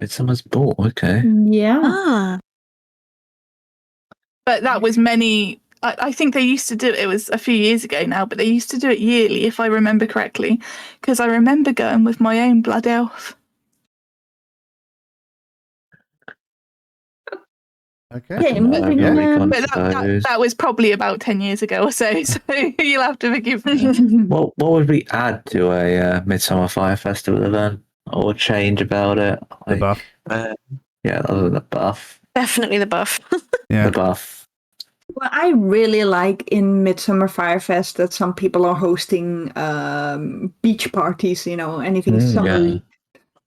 Midsummer's Ball, okay. Yeah. But that was many. I think they used to do it. It was a few years ago now, but they used to do it yearly, if I remember correctly, because I remember going with my own blood elf. Okay. Moving on. But that was probably about 10 years ago or so, so you'll have to forgive me. What would we add to a Midsummer Fire Festival event or change about it? The buff. Yeah, other than the buff. Definitely the buff. The buff. Well, I really like in Midsummer Fire Fest that some people are hosting beach parties, anything summery.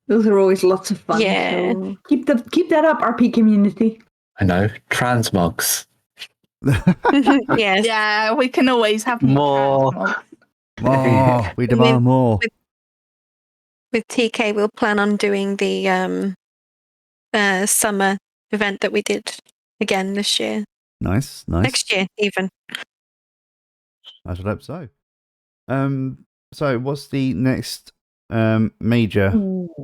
Those are always lots of fun. Yeah. So keep that up, RP community. I know. Transmogs. Yes. Yeah, we can always have More. transmogs. More. We demand more. With TK, we'll plan on doing the summer event that we did again this year. Nice. Next year, even. I should hope so. So what's the next major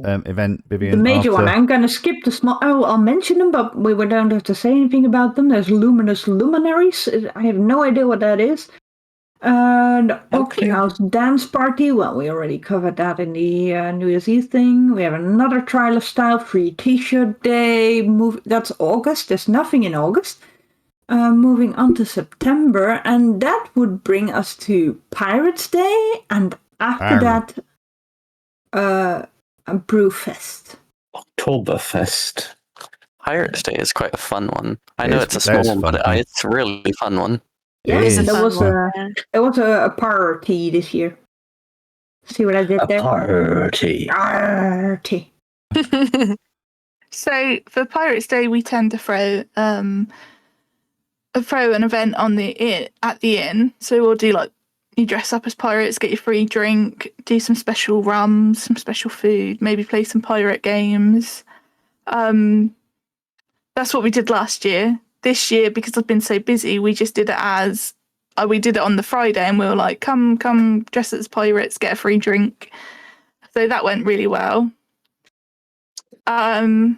event, Vivian? The major one. after- I'm going to skip the small. Oh, I'll mention them, but we don't have to say anything about them. There's Luminous Luminaries. I have no idea what that is. The Auction House Dance Party. Well, we already covered that in the New Year's Eve thing. We have another Trial of Style free T-shirt day. That's August. There's nothing in August. Moving on to September, and that would bring us to Pirates Day, and after that, a Brewfest. Oktoberfest. Pirates Day is quite a fun one. I know It's- it's a that is small one, fun, but yeah. it's a really fun one. Yeah, It is. there was Fun there was a party this year. See what I did A there? party. Party. So for Pirates Day, we tend to throw an event on at the inn. So we'll do like you dress up as pirates, get your free drink, do some special rums, some special food, maybe play some pirate games. That's what we did last year. This year, because I've been so busy, we just did it we did it on the Friday, and we were like, come dress as pirates, get a free drink. So that went really well. And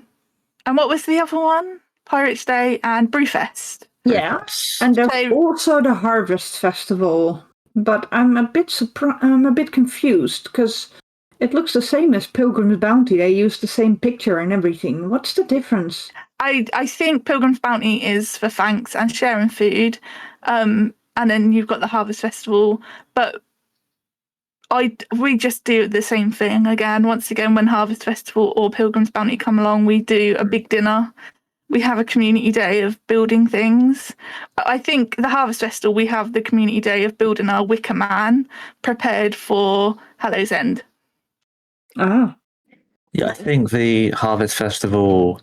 what was the other one? Pirates Day and Brewfest. Yeah, and there's So- also the Harvest Festival. But I'm a bit confused because it looks the same as Pilgrim's Bounty. They use the same picture and everything. What's the difference? I think Pilgrim's Bounty is for thanks and sharing food. And then you've got the Harvest Festival. But we just do the same thing again. Once again, when Harvest Festival or Pilgrim's Bounty come along, we do a big dinner. We have a community day of building things. I think the Harvest Festival, we have the community day of building our Wicker Man prepared for Hallows End. Ah, Yeah, I think the Harvest Festival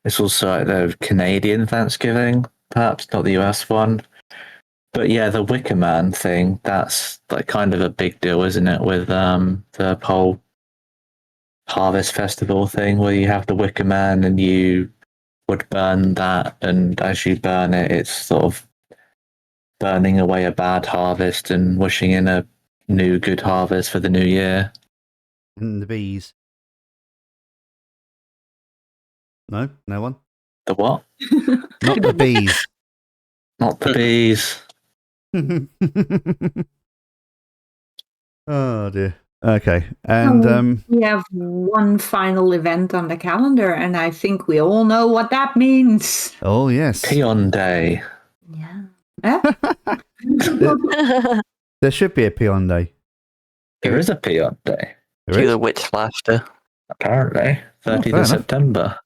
is also like the Canadian Thanksgiving, perhaps not the US one. But yeah, the Wicker Man thing, that's like kind of a big deal, isn't it? With the whole Harvest Festival thing where you have the Wicker Man and you would burn that, and as you burn it, it's sort of burning away a bad harvest and wishing in a new good harvest for the new year. And the bees. No one. The what? Not the bees. Not the bees. Oh dear. Okay, and we have one final event on the calendar, and I think we all know what that means. oh yes, Peon Day. Yeah. Huh? there should be a peon day. There is a Peon Day, There Do is? the witch laughter. apparently. 30th fair of enough. September.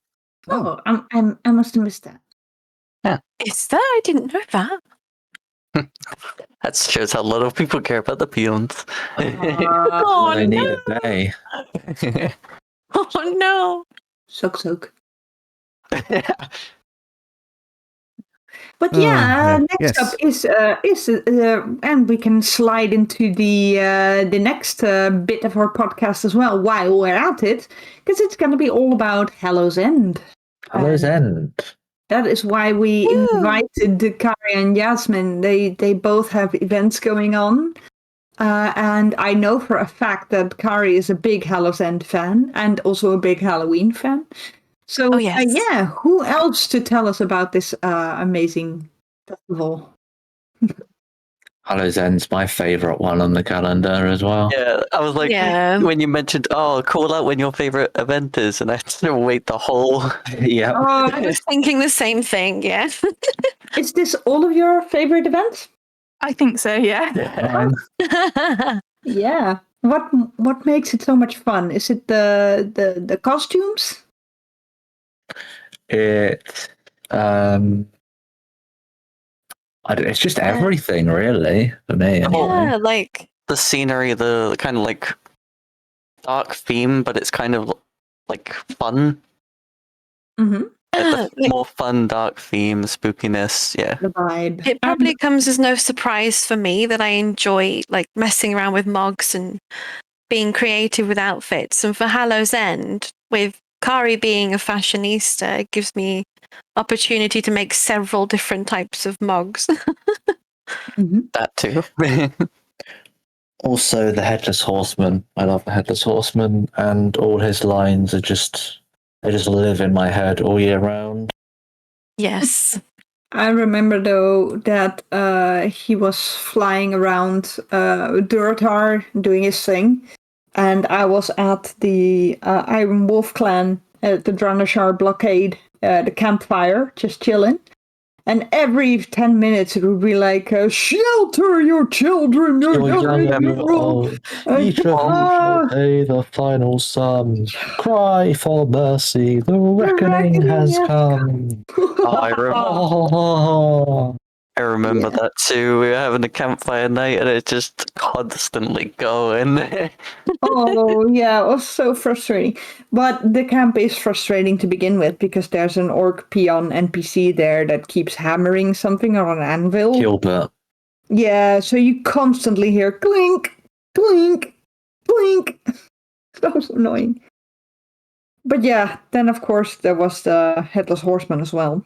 Oh, I must have missed that. Is that? I didn't know that. That shows how little people care about the peons. Oh They need no! a day. Oh no! Soak. But yeah, next yes. up is and we can slide into the next bit of our podcast as well while we're at it, because it's going to be all about Hallows End. Hallows End. That is why we invited Khari and Yazmin. They both have events going on. And I know for a fact that Khari is a big Hallows End fan and also a big Halloween fan. So, yes. who else to tell us about this amazing festival? Hallows End's my favourite one on the calendar as well. Yeah, I was like, Yeah. when you mentioned, call out when your favorite event is, and I had to wait the whole. Yeah. I was thinking the same thing, yeah. Is this all of your favorite events? I think so, yeah. Yeah. What makes it so much fun? Is it the costumes? It's just everything, really, for me. Yeah, like The scenery, the kind of like dark theme, but it's kind of like fun. Mm-hmm. The Like, more fun, dark theme, spookiness. Yeah. The vibe. it probably comes as no surprise for me that I enjoy like messing around with mogs and being creative with outfits. And for Hallows End, with Khari being a fashionista, it gives me opportunity to make several different types of mogs. That too. Also, the Headless Horseman. I love the Headless Horseman, and all his lines are they just live in my head all year round. Yes. I remember though that he was flying around Duratar doing his thing, and I was at the Iron Wolf clan at the Dranashar blockade, the campfire, just chilling. And every 10 minutes it would be like, shelter your children, your Each of you shall pay the final sum. Cry for mercy, the reckoning has come. I remember that too. We were having a campfire night and it just constantly going. Oh, yeah, it was so frustrating. But the camp is frustrating to begin with because there's an orc peon NPC there that keeps hammering something on an anvil. Gilbert. Yeah, so you constantly hear clink, clink, clink. So annoying. But yeah, then of course there was the Headless Horseman as well.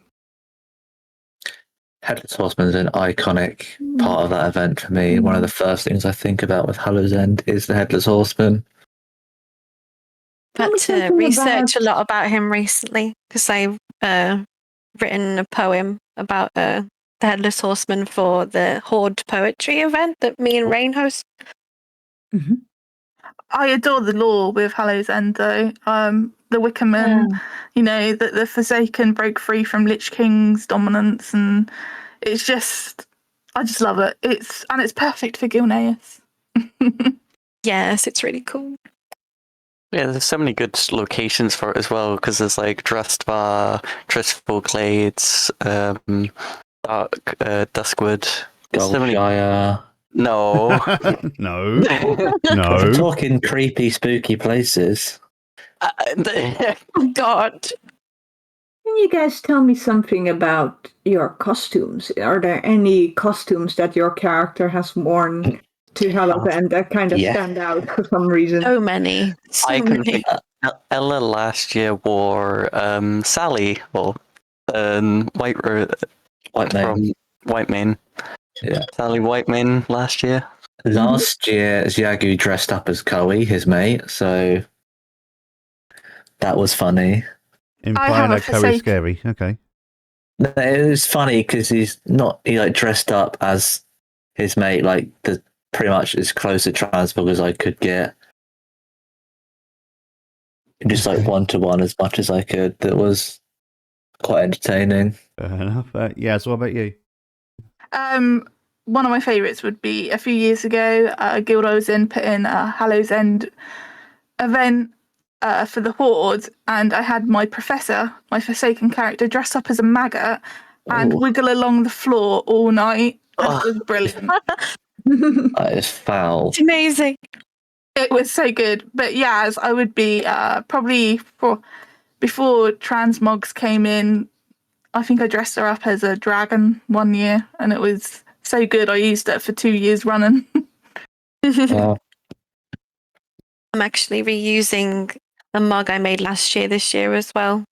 Headless Horseman is an iconic part of that event for me. One of the first things I think about with Hallows End is the Headless Horseman. Had to research a lot about him recently because I've written a poem about the Headless Horseman for the Horde Poetry event that me and Rain host. Mm-hmm. I adore the lore with Hallows End, though. The Wickerman, the Forsaken broke free from Lich King's dominance, and it's just, I just love it. It's perfect for Gilneas. Yes, it's really cool. Yeah, there's so many good locations for it as well because there's like Drustvar, Tristful Glades, Duskwood. Goldshire. No. No. We're talking creepy, spooky places. Oh, God. Can you guys tell me something about your costumes? Are there any costumes that your character has worn to Hallows End that kind of stand out for some reason? So many. I can think Ella last year wore Sally or Whitemane. Yeah. Sally Whitemane last year. Last year, Xuyagu dressed up as Khari, his mate, so that was funny. Implying that Khari's scary. Okay. No, it was funny because he dressed up as his mate, like pretty much as close to Transmog as I could get. Just like 1-to-1 as much as I could. That was quite entertaining. Fair enough. Yeah, so what about you? One of my favourites would be a few years ago, a guild I was in put in a Hallows End event for the Horde, and I had my professor, my Forsaken character, dress up as a maggot and wiggle along the floor all night. It was brilliant. That is foul. It's amazing. It was so good. But yeah, as I would be probably before transmogs came in, I think I dressed her up as a dragon one year, and it was so good. I used it for 2 years running. Wow. I'm actually reusing a mug I made last year, this year as well.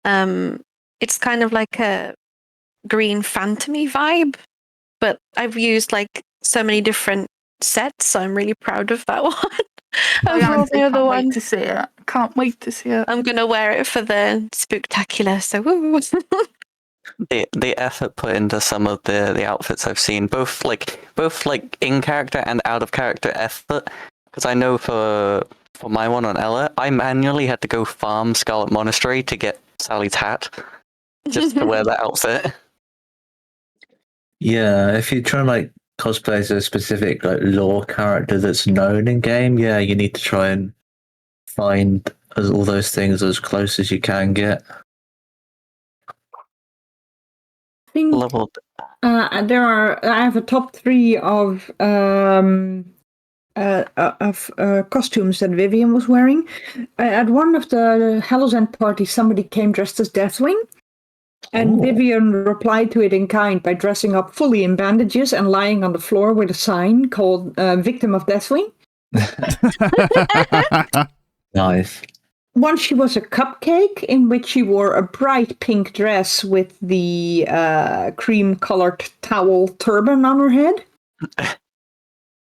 It's kind of like a green phantom-y vibe, but I've used like so many different sets, so I'm really proud of that one. Can't wait to see it. Can't wait to see it. I'm gonna wear it for the Spooktacular, so woo. The effort put into some of the outfits I've seen, both like in character and out of character effort. Because I know for my one on Ella, I manually had to go farm Scarlet Monastery to get Sally's hat, just to wear that outfit. Yeah, if you try and like cosplay as a specific like lore character that's known in game, yeah, you need to try and find all those things as close as you can get. I think Leveled. I have a top 3 of costumes that Vivian was wearing. At one of the Hallows End parties, somebody came dressed as Deathwing. And Vivian replied to it in kind by dressing up fully in bandages and lying on the floor with a sign called Victim of Deathwing. Nice. Once she was a cupcake in which she wore a bright pink dress with the cream-colored towel turban on her head.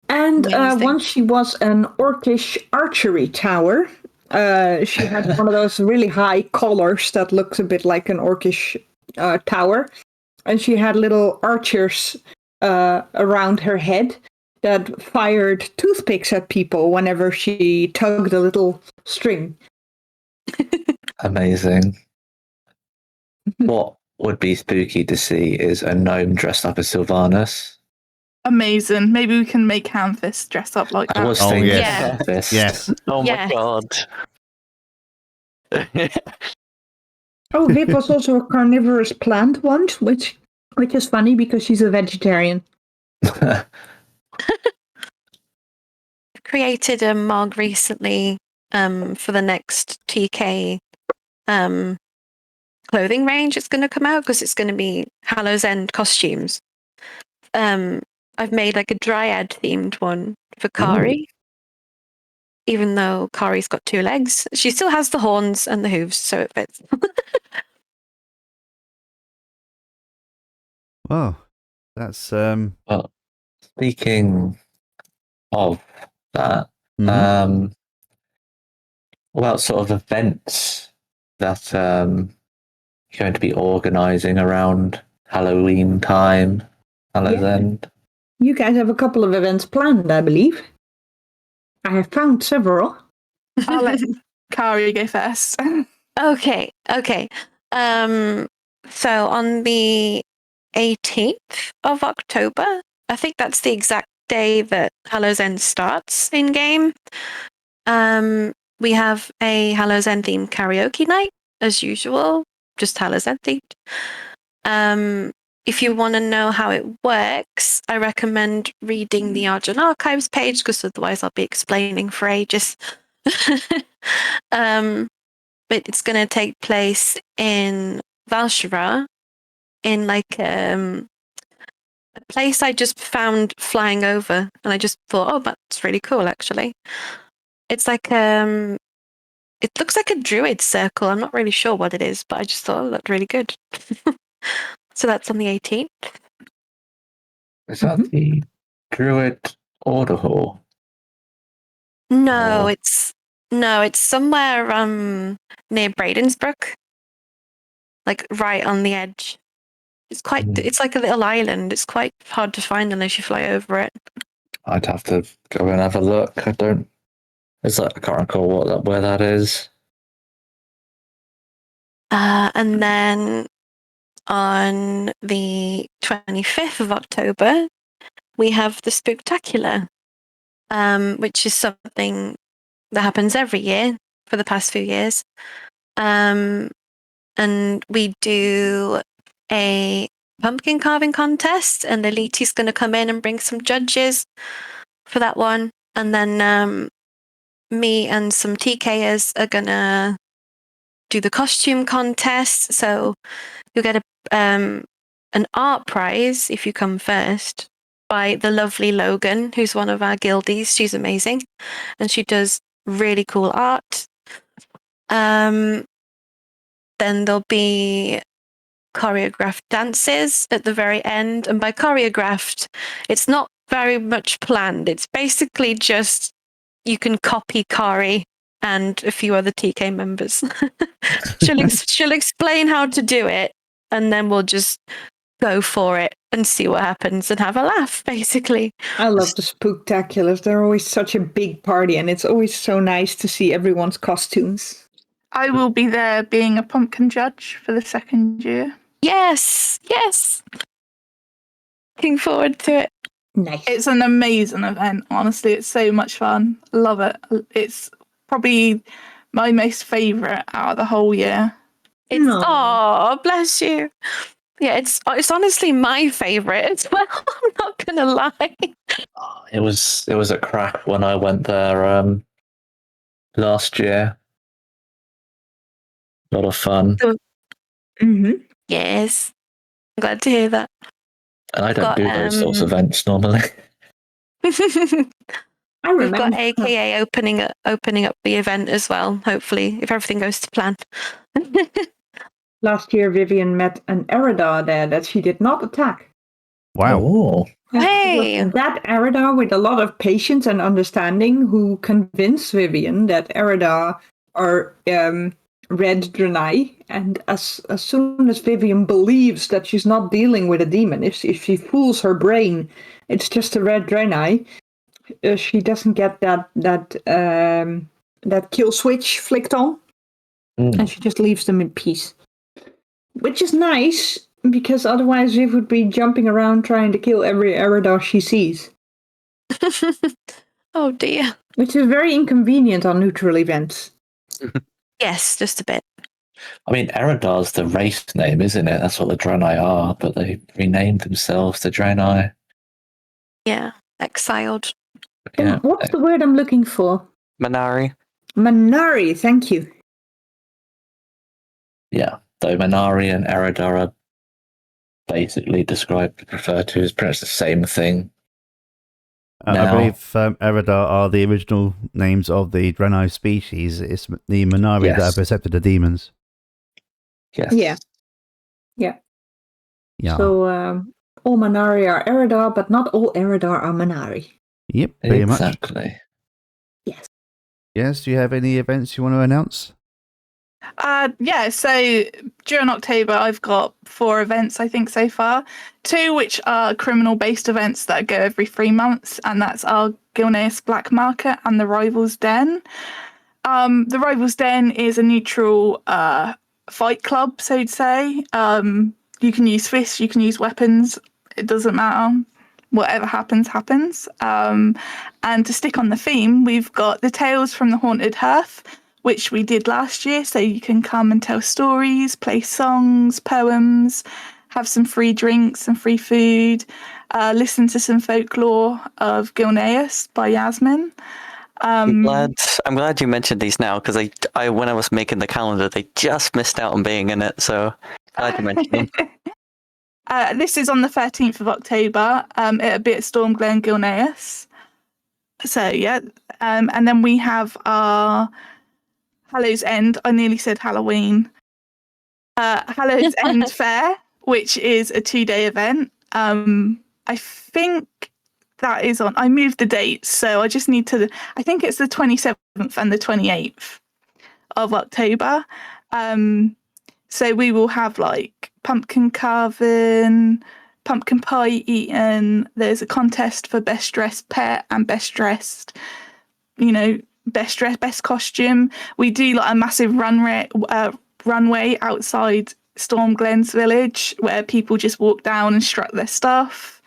And once she was an orcish archery tower. She had one of those really high collars that looks a bit like an orcish tower. And she had little archers around her head that fired toothpicks at people whenever she tugged a little string. Amazing. What would be spooky to see is a gnome dressed up as Sylvanus. Amazing. Maybe we can make Hamfist dress up like I that. was Oh, thinking yes. this. Yes. Oh Yeah. my god. Oh, Viv was also a carnivorous plant once, which is funny because she's a vegetarian. Created a mug recently for the next TK clothing range. It's going to come out because it's going to be Hallows End costumes. I've made like a dryad themed one for Khari. Even though Khari's got 2 legs, she still has the horns and the hooves, so it fits. Wow, that's Well, speaking of that, what sort of events that you're going to be organising around Halloween time, Hallows End? You guys have a couple of events planned, I believe. I have found several. I'll let Khari go first. Okay. So on the 18th of October, I think that's the exact day that Hallows End starts in game. We have a Hallows End themed karaoke night, as usual, just Hallows End themed. If you want to know how it works, I recommend reading the Argent Archives page, because otherwise I'll be explaining for ages. But it's going to take place in Valshara, in like a place I just found flying over, and I just thought, oh, that's really cool, actually. It's like it looks like a druid circle. I'm not really sure what it is, but I just thought, oh, that's really good. So that's on the 18th. Is that the Druid Order Hall? No, Or- it's somewhere near Bradensbrook, like right on the edge. It's like a little island. It's quite hard to find unless you fly over it. I'd have to go and have a look. I can't recall where that is. And then on the 25th of October, we have the Spooktacular, which is something that happens every year for the past few years. And we do a pumpkin carving contest, and Eliti's going to come in and bring some judges for that one. And then me and some TKers are going to do the costume contest. So you'll get an art prize if you come first by the lovely Logan, who's one of our guildies. She's amazing, and she does really cool art. Then there'll be choreographed dances at the very end, and by choreographed, it's not very much planned. It's basically just you can copy Khari and a few other TK members. she'll explain how to do it, and then we'll just go for it and see what happens and have a laugh, basically. I love the Spooktaculars. They're always such a big party, and it's always so nice to see everyone's costumes. I will be there being a pumpkin judge for the second year. Yes. Looking forward to it. Nice. It's an amazing event, honestly. It's so much fun. Love it. It's probably my most favourite out of the whole year. Oh, bless you. Yeah, it's honestly my favourite as well. I'm not gonna lie. It was a crack when I went there last year. A lot of fun. Mm-hmm. Yes. I'm glad to hear that. And I don't got, do those sorts of events normally. I We've got remember. AKA opening up the event as well, hopefully, if everything goes to plan. Last year, Vivian met an Eridar there that she did not attack. Wow. Oh. Hey! That Eridar with a lot of patience and understanding who convinced Vivian that Eridar are red Draenei, and as soon as Vivian believes that she's not dealing with a demon, if she fools her brain, it's just a red Draenei, she doesn't get that kill switch flicked on, and she just leaves them in peace. Which is nice, because otherwise Viv would be jumping around trying to kill every Eridar she sees. Oh dear. Which is very inconvenient on neutral events. Yes, just a bit. I mean, Eridar's the race name, isn't it? That's what the Draenei are, but they renamed themselves the Draenei. Yeah, exiled. Yeah. What's the word I'm looking for? Minari. Minari, thank you. Yeah. Though Minari and Eridar are basically referred to as pretty much the same thing. I Now- believe Eridar are the original names of the Draenei species. It's the Minari that Yes. have accepted the demons. Yes. Yeah. Yeah. So all Minari are Eridar, but not all Eridar are Minari. Yep, pretty much. Exactly. Yes. Yes, do you have any events you want to announce? Yeah, so during October, I've got 4 events, I think, so far. 2 which are criminal-based events that go every 3 months, and that's our Gilneas Black Market and the Rivals Den. The Rivals Den is a neutral fight club, so to say. You can use fists, you can use weapons, it doesn't matter. Whatever happens, happens. And to stick on the theme, we've got the Tales from the Haunted Hearth, which we did last year, so you can come and tell stories, play songs, poems, have some free drinks and free food, listen to some folklore of Gilneas by Yazmin. I'm glad you mentioned these now, because I when I was making the calendar, they just missed out on being in it. So glad you mentioned them. This is on the 13th of October. It'll be at Stormglen Gilneas. So yeah, and then we have our Hallows End. I nearly said Halloween. Hallows End Fair, which is a 2-day event. I think that is on. I moved the dates, so I just need to. I think it's the 27th and the 28th of October. So we will have like pumpkin carving, pumpkin pie eaten. There's a contest for best dressed pet and best dressed, best dress, best costume. We do like a massive runway outside Stormglen's village where people just walk down and strut their stuff.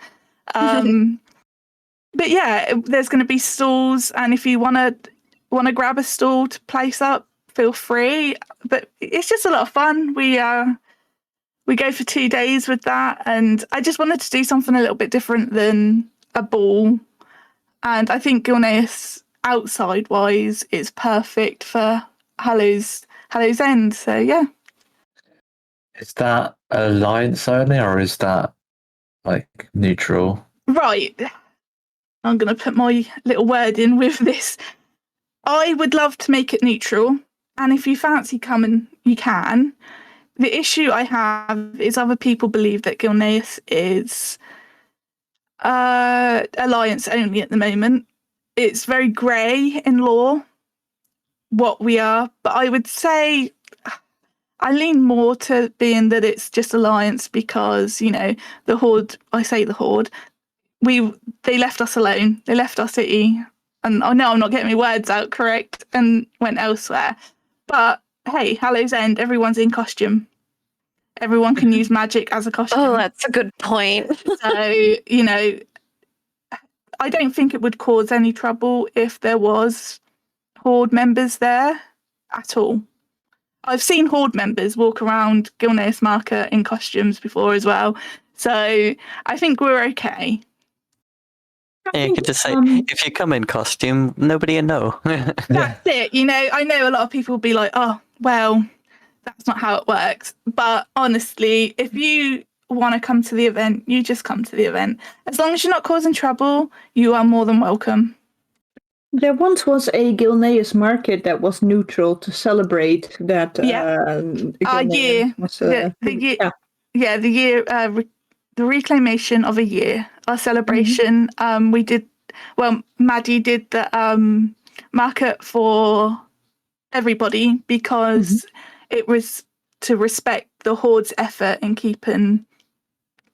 But yeah, there's going to be stalls, and if you want to grab a stall to place up, feel free. But it's just a lot of fun. We go for 2 days with that, and I just wanted to do something a little bit different than a ball. And I think Gilneas outside wise is perfect for Hallows End. So yeah. Is that alliance only, or is that like neutral? Right. I'm going to put my little word in with this. I would love to make it neutral, and if you fancy coming, you can. The issue I have is other people believe that Gilneas is alliance only at the moment. It's very grey in law what we are, but I would say I lean more to being that it's just alliance because, the Horde, I say the Horde, they left us alone. They left our city, and I know I'm not getting my words out correct, and went elsewhere. But hey, Hallows End, everyone's in costume. Everyone can use magic as a costume. Oh, that's a good point. So, I don't think it would cause any trouble if there was Horde members there at all. I've seen Horde members walk around Gilneas Market in costumes before as well. So I think we're okay. You could just say, if you come in costume, nobody will know. That's it. I know a lot of people will be like, oh, well, that's not how it works. But honestly, if you want to come to the event, you just come to the event. As long as you're not causing trouble, you are more than welcome. There once was a Gilneas market that was neutral to celebrate that. Our year. The reclamation of a year. Our celebration. We did. Well, Maddie did the market for everybody because it was to respect the Horde's effort in keeping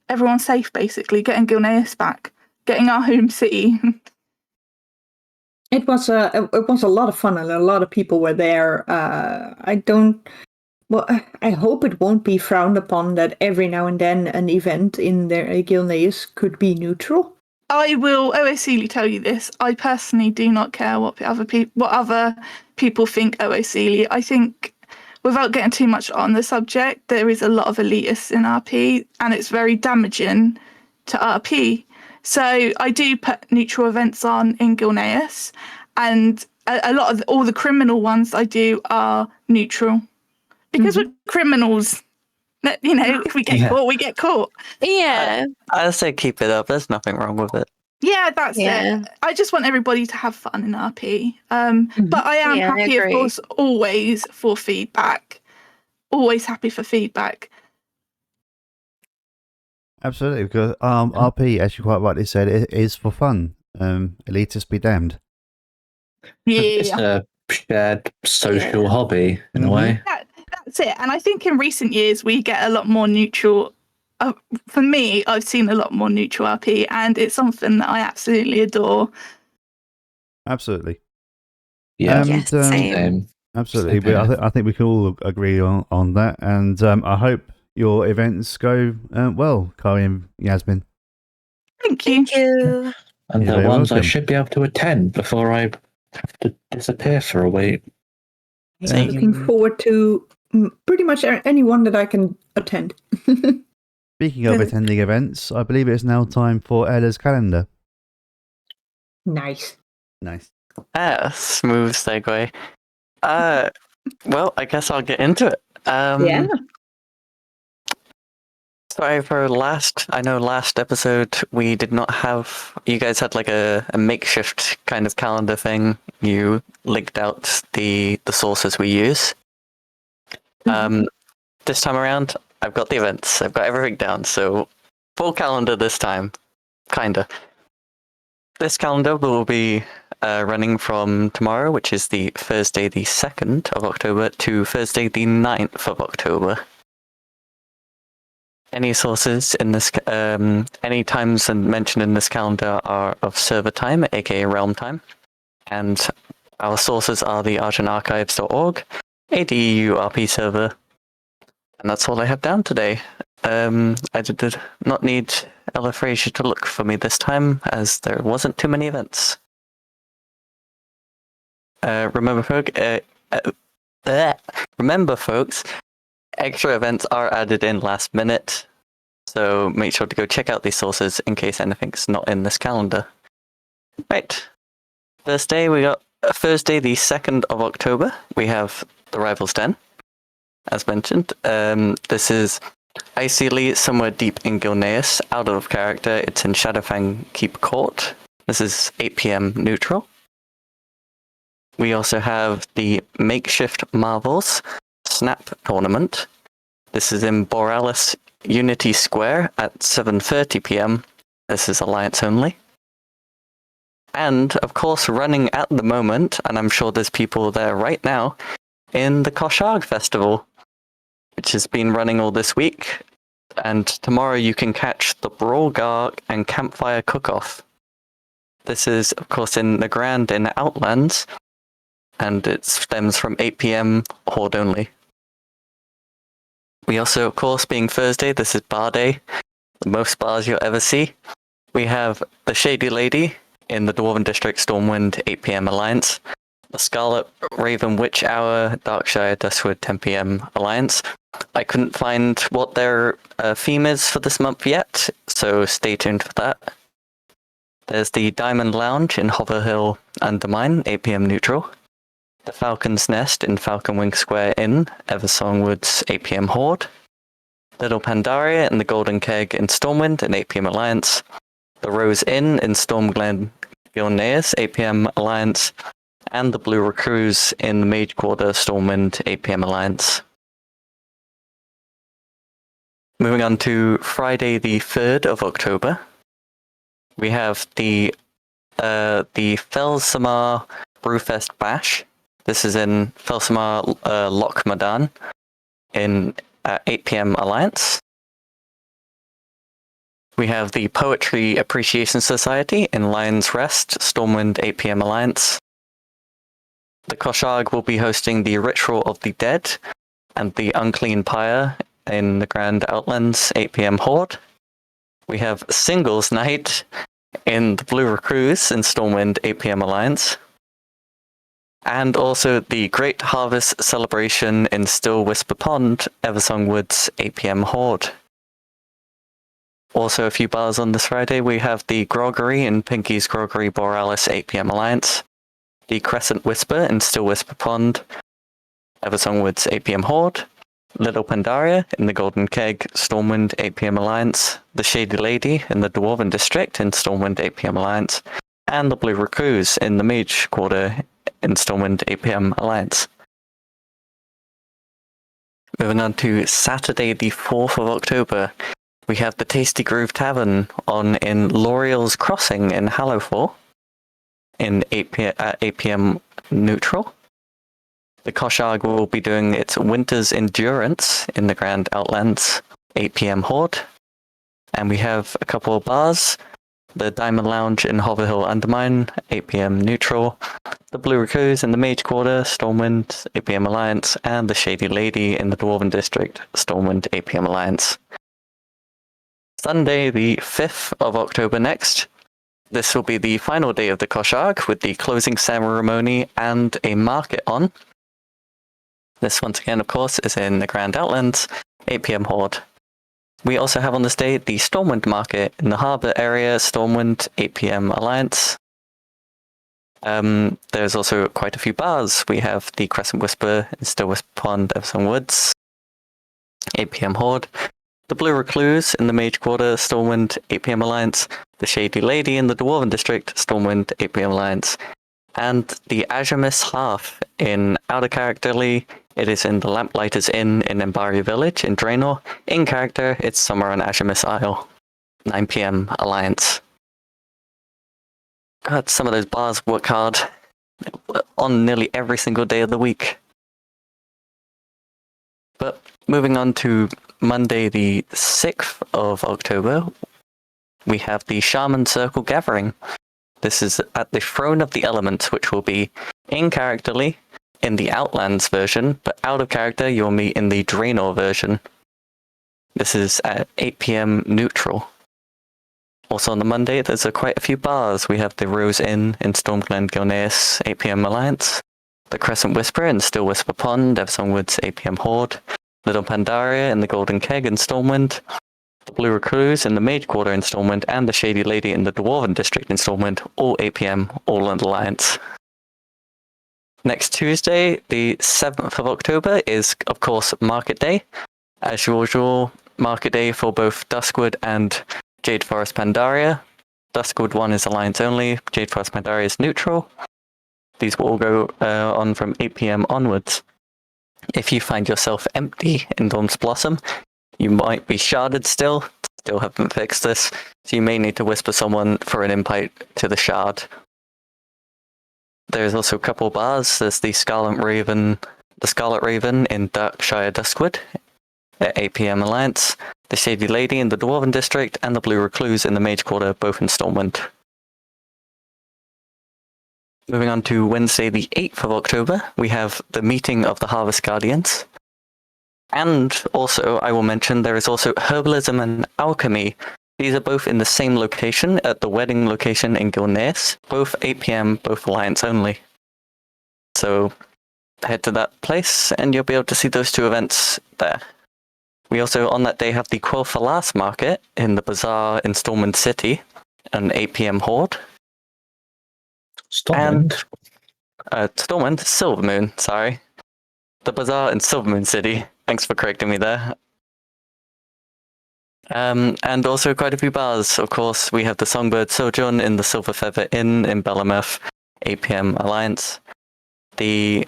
everyone safe, basically, getting Gilneas back, getting our home city. It was a lot of fun and a lot of people were there. I hope it won't be frowned upon that every now and then an event in their Gilneas could be neutral. I will OOCly tell you this. I personally do not care what other people think OOCly. I think, without getting too much on the subject, there is a lot of elitists in RP, and it's very damaging to RP. So I do put neutral events on in Gilneas, and a lot of all the criminal ones I do are neutral. Because we're criminals. If we get caught, we get caught. Yeah. I say keep it up. There's nothing wrong with it. Yeah, that's it. I just want everybody to have fun in RP. But I am happy, of course, always for feedback. Always happy for feedback. Absolutely, because RP, as you quite rightly said, it is for fun. Elitists be damned. Yeah. It's a shared social hobby, in a way. That's it. And I think in recent years, we get a lot more neutral. For me, I've seen a lot more neutral RP, and it's something that I absolutely adore. Absolutely. Yeah. And, Same. absolutely. Same I think we can all agree on that. And I hope your events go well, Khari and Yazmin. Thank you. Thank you. And You're the very ones I welcome. should be able to attend before I have to disappear for a week. I'm looking forward to pretty much any one that I can attend. Speaking of attending events, I believe it's now time for Ella's calendar. Nice. Smooth segue. Well, I guess I'll get into it. Yeah. Sorry for last episode we did not have, you guys had like a makeshift kind of calendar thing. You linked out the sources we use. This time around, I've got the events. I've got everything down. So full calendar this time, kinda. This calendar will be running from tomorrow, which is the Thursday the 2nd of October, to Thursday the 9th of October. Any sources in this, any times mentioned in this calendar are of server time, aka realm time. And our sources are the argentarchives.org, a DEU RP server. And that's all I have down today. I did not need Ella Frazier to look for me this time, as there wasn't too many events. Remember, folks, extra events are added in last minute, so make sure to go check out these sources in case anything's not in this calendar. Right. First day, we got Thursday the 2nd of October. We have the Rivals Den, as mentioned. This is icily somewhere deep in Gilneas, out of character. It's in Shadowfang Keep Court. This is 8 p.m. neutral. We also have the Makeshift Marvels Snap Tournament. This is in Borealis Unity Square at 7:30 p.m. This is Alliance only. And, of course, running at the moment, and I'm sure there's people there right now, in the Koshag Festival, which has been running all this week. And tomorrow you can catch the Brawlgar and Campfire Cook-Off. This is, of course, in the Grand in Outlands, and it stems from 8 p.m. Horde only. We also, of course, being Thursday, this is Bar Day, the most bars you'll ever see. We have the Shady Lady in the Dwarven District Stormwind 8 p.m. Alliance, the Scarlet Raven Witch Hour Darkshire Duskwood 10 p.m. Alliance. I couldn't find what their theme is for this month yet, so stay tuned for that. There's the Diamond Lounge in Hoverhill Undermine, 8 p.m. neutral. The Falcon's Nest in Falconwing Square Inn, Eversong Woods, 8 p.m. Horde. Little Pandaria in the Golden Keg in Stormwind, and 8 p.m. Alliance. The Rose Inn in Stormglen Gilneas, 8 p.m. Alliance. And the Blue Recruits in the Mage Quarter, Stormwind, 8 p.m. Alliance. Moving on to Friday the 3rd of October. We have the Felsamar Brewfest Bash. This is in Felsamar Loch Madan in 8 p.m. Alliance. We have the Poetry Appreciation Society in Lion's Rest, Stormwind, 8 p.m. Alliance. The Koshag will be hosting the Ritual of the Dead and the Unclean Pyre in the Grand Outlands, 8 p.m. Horde. We have Singles Night in the Blue Recruits in Stormwind, 8 p.m. Alliance. And also the Great Harvest Celebration in Still Whisper Pond, Eversong Woods, 8 p.m. Horde. Also a few bars on this Friday, we have the Groggery in Pinky's Groggery Borealis, 8 p.m. Alliance. The Crescent Whisper in Still Whisper Pond, Eversong Woods, 8 p.m. Horde. Little Pandaria in the Golden Keg, Stormwind, 8 p.m. Alliance. The Shady Lady in the Dwarven District in Stormwind, 8 p.m. Alliance. And the Blue Recluse in the Mage Quarter in Stormwind, 8 p.m. Alliance. Moving on to Saturday the 4th of October, we have the Tasty Groove Tavern in L'Oreal's Crossing in Hallowfall at 8 p.m. neutral. The Koshag will be doing its Winter's Endurance in the Grand Outlands, 8 p.m. Horde. And we have a couple of bars. The Diamond Lounge in Hoverhill Undermine, 8 p.m. neutral. The Blue Recluse in the Mage Quarter, Stormwind, 8 p.m. Alliance. And the Shady Lady in the Dwarven District, Stormwind, 8 p.m. Alliance. Sunday, the 5th of October next. This will be the final day of the Koshag with the closing ceremony and a market on. This once again, of course, is in the Grand Outlands, 8 p.m. Horde. We also have on this day the Stormwind Market in the Harbour area, Stormwind, 8 p.m. Alliance. There's also quite a few bars. We have the Crescent Whisper in Still Whisper Pond, Eversong Woods, 8 p.m. Horde. The Blue Recluse in the Mage Quarter, Stormwind, 8 p.m. Alliance. The Shady Lady in the Dwarven District, Stormwind, 8 p.m. Alliance. And the Ajamis Hearth in Outer Characterly. It is in the Lamplighters Inn in Embari Village in Draenor. In character, it's somewhere on Ajamis Isle, 9 p.m. Alliance. God, some of those bars work hard on nearly every single day of the week. But moving on to Monday the 6th of October, we have the Shaman Circle Gathering. This is at the Throne of the Elements, which will be in characterly in the Outlands version, but out of character you'll meet in the Draenor version. This is at 8 p.m. neutral. Also on the Monday, there's quite a few bars. We have the Rose Inn in Stormglen Gilneas, 8 p.m. Alliance. The Crescent Whisper in Still Whisper Pond, Eversong Woods, 8 p.m. Horde. Little Pandaria in the Golden Keg in Stormwind. The Blue Recluse in the Mage Quarter in Stormwind, and the Shady Lady in the Dwarven District in Stormwind, all 8 p.m., all on Alliance. Next Tuesday, the 7th of October, is, of course, Market Day. As usual, Market Day for both Duskwood and Jade Forest Pandaria. Duskwood 1 is Alliance only, Jade Forest Pandaria is neutral. These will all go on from 8 p.m. onwards. If you find yourself empty in Dawn's Blossom, you might be sharded still haven't fixed this, so you may need to whisper someone for an invite to the shard. There's also a couple bars. There's the Scarlet Raven in Darkshire Duskwood at 8 p.m. Alliance, the Shady Lady in the Dwarven District, and the Blue Recluse in the Mage Quarter, both in Stormwind. Moving on to Wednesday the 8th of October, we have the meeting of the Harvest Guardians. And also, I will mention, there is also Herbalism and Alchemy. These are both in the same location, at the wedding location in Gilneas, both 8 p.m., both Alliance only. So head to that place and you'll be able to see those two events there. We also, on that day, have the Quel'Thalas Market in the Bazaar in Stormwind City. an 8 p.m. Horde. Stormwind. And Stormwind, Silvermoon, sorry. The Bazaar in Silvermoon City. Thanks for correcting me there. And also quite a few bars. Of course, we have the Songbird Sojourn in the Silver Feather Inn in Bellamouth, 8 p.m. Alliance. The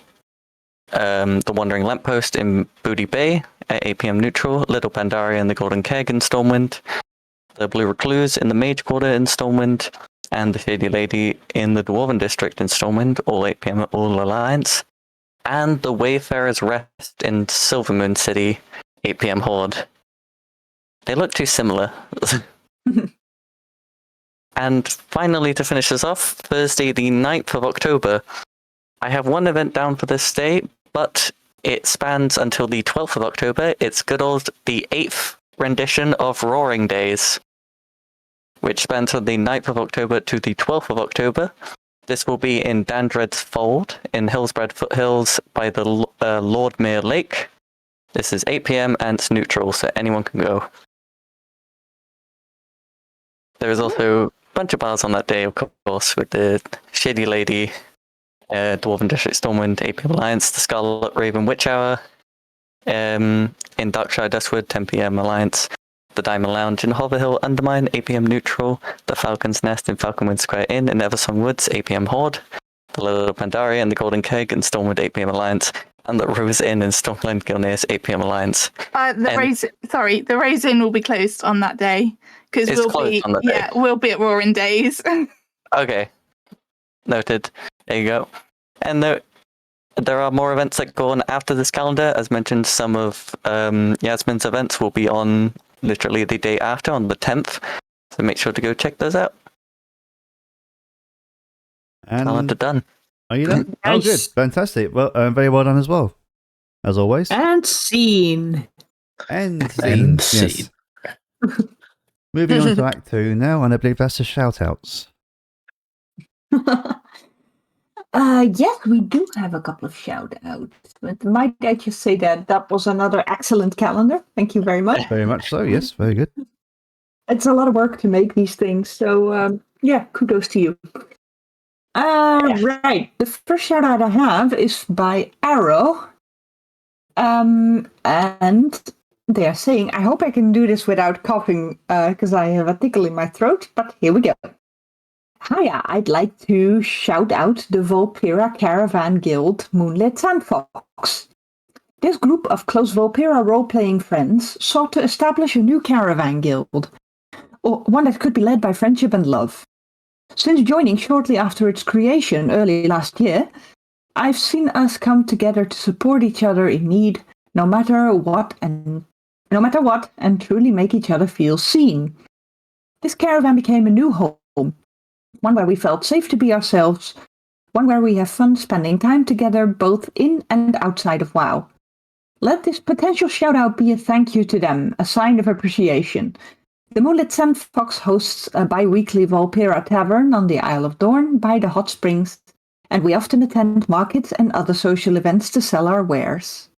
Wandering Lamppost in Booty Bay at 8 p.m. Neutral. Little Pandaria in the Golden Keg in Stormwind. The Blue Recluse in the Mage Quarter in Stormwind. And the Shady Lady in the Dwarven District in Stormwind, all 8 p.m. at all Alliance. And the Wayfarer's Rest in Silvermoon City, 8 p.m. Horde. They look too similar. And finally, to finish this off, Thursday the 9th of October. I have one event down for this day, but it spans until the 12th of October. It's good old the 8th rendition of Roaring Days, which spans from the 9th of October to the 12th of October. This will be in Dandred's Fold in Hillsbrad Foothills by the Lordmere Lake. This is 8 p.m. and it's neutral, so anyone can go. There is also a bunch of bars on that day, of course, with the Shady Lady, Dwarven District Stormwind, 8 p.m. Alliance, the Scarlet Raven Witch Hour, in Darkshire Duskwood, 10 p.m. Alliance, the Diamond Lounge in Hoverhill Undermine, 8 p.m. Neutral, the Falcon's Nest in Falconwind Square Inn in Eversong Woods, 8 p.m. Horde, the Little Pandaria and the Golden Keg in Stormwood, 8 p.m. Alliance, and the Rose Inn in Stormland Gilneas, 8 p.m. Alliance. The Rose Inn will be closed on that day because we'll be at Roaring Days. Okay, noted. There you go. And there are more events that go on after this calendar. As mentioned, some of Yazmin's events will be on literally the day after, on the 10th. So make sure to go check those out. And Calendar done. are you done? Nice. Oh, good. Fantastic. Well, very well done as well, as always. And scene. And And scene. Yes. Moving on to Act 2 now, and I believe that's the shout-outs. Yes, we do have a couple of shout-outs. But might I just say that was another excellent calendar. Thank you very much. Very much so, yes. Very good. It's a lot of work to make these things. So, kudos to you. Right. The first shout-out I have is by Arrow. And they are saying, I hope I can do this without coughing because I have a tickle in my throat, but here we go. Hiya, I'd like to shout out the Volpera Caravan Guild Moonlit Sandfox. This group of close Volpera role-playing friends sought to establish a new caravan guild, or one that could be led by friendship and love. Since joining shortly after its creation early last year, I've seen us come together to support each other in need, no matter what, and truly make each other feel seen. This caravan became a new home, one where we felt safe to be ourselves, one where we have fun spending time together both in and outside of WoW. Let this potential shout-out be a thank you to them, a sign of appreciation. The Moonlit Sandfox hosts a bi-weekly Volpera tavern on the Isle of Dorn by the hot springs, and we often attend markets and other social events to sell our wares.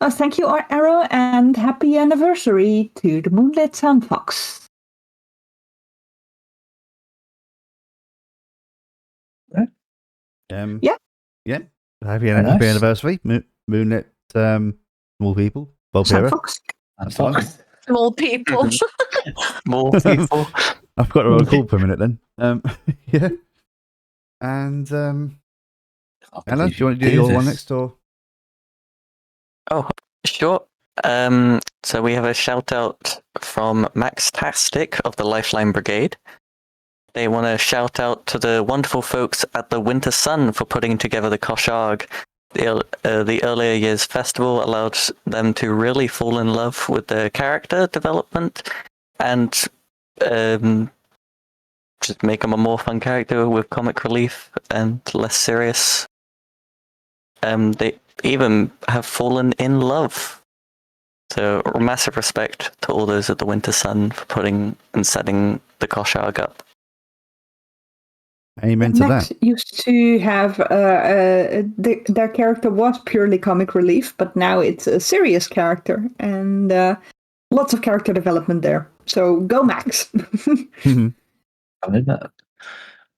Thank you, Arrow, and happy anniversary to the Moonlit Sandfox. Yeah. Happy anniversary, Moonlit small people, Volpera. Sandfox. That's fine. Small people. More people. I've got a call per minute then. Yeah. And Anna, do you want to do your one next or? Oh, sure. So we have a shout out from Maxtastic of the Lifeline Brigade. They want to shout out to the wonderful folks at the Winter Sun for putting together the Koshag. The earlier years festival allowed them to really fall in love with their character development and just make them a more fun character with comic relief and less serious. They even have fallen in love. So massive respect to all those at the Winter Sun for putting and setting the Koshag up. Amen to Max that. used to have their character was purely comic relief, but now it's a serious character and lots of character development there. So go Max. I mean that.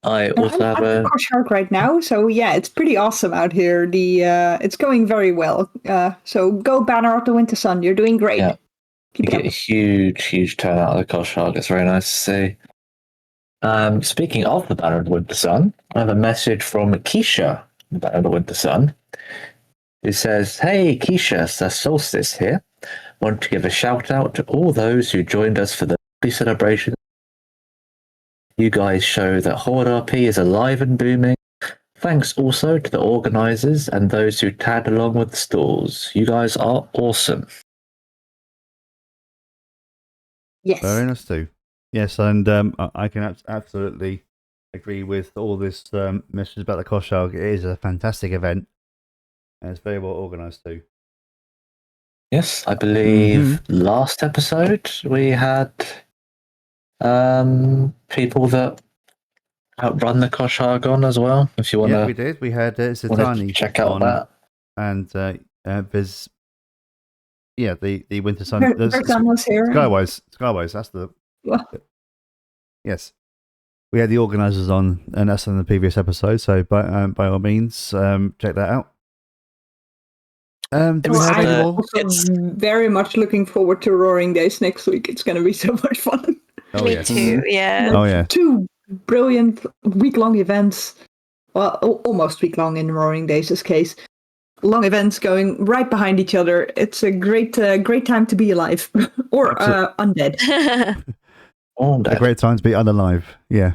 I And also have I'm a at Koshart right now, so yeah, it's pretty awesome out here. It's going very well. So go Banner of the Winter Sun. You're doing great. Yeah. Keep you it get a up. huge turnout of the Koshard. It's very nice to see. Speaking of the Banner of the Winter Sun, I have a message from Keisha, the Banner of the Winter Sun, who says, "Hey Keisha, it's Solstice here. Want to give a shout out to all those who joined us for the celebration. You guys show that Horde RP is alive and booming. Thanks also to the organisers and those who tagged along with the stalls. You guys are awesome." Yes. Very nice too. Yes, and I can absolutely agree with all this message about the Koshag. It is a fantastic event, and it's very well organised too. Yes, I believe last episode we had people that outrun the Koshagon as well. If you want Yeah, we to did. We had Zitani check out on, that. and there's the Winter Sun. Bertan was here. Skywise. That's the Well, yes. We had the organisers on, and that's in the previous episode. So by all means, check that out. Do we have I'm any more? also very much looking forward to Roaring Days next week. It's going to be so much fun. Oh, Me yes. too. Yeah. Oh yeah. 2 brilliant week-long events. Well, almost week-long in Roaring Days' case. Long events going right behind each other. It's a great time to be alive or undead. A great time to be unalive. Yeah.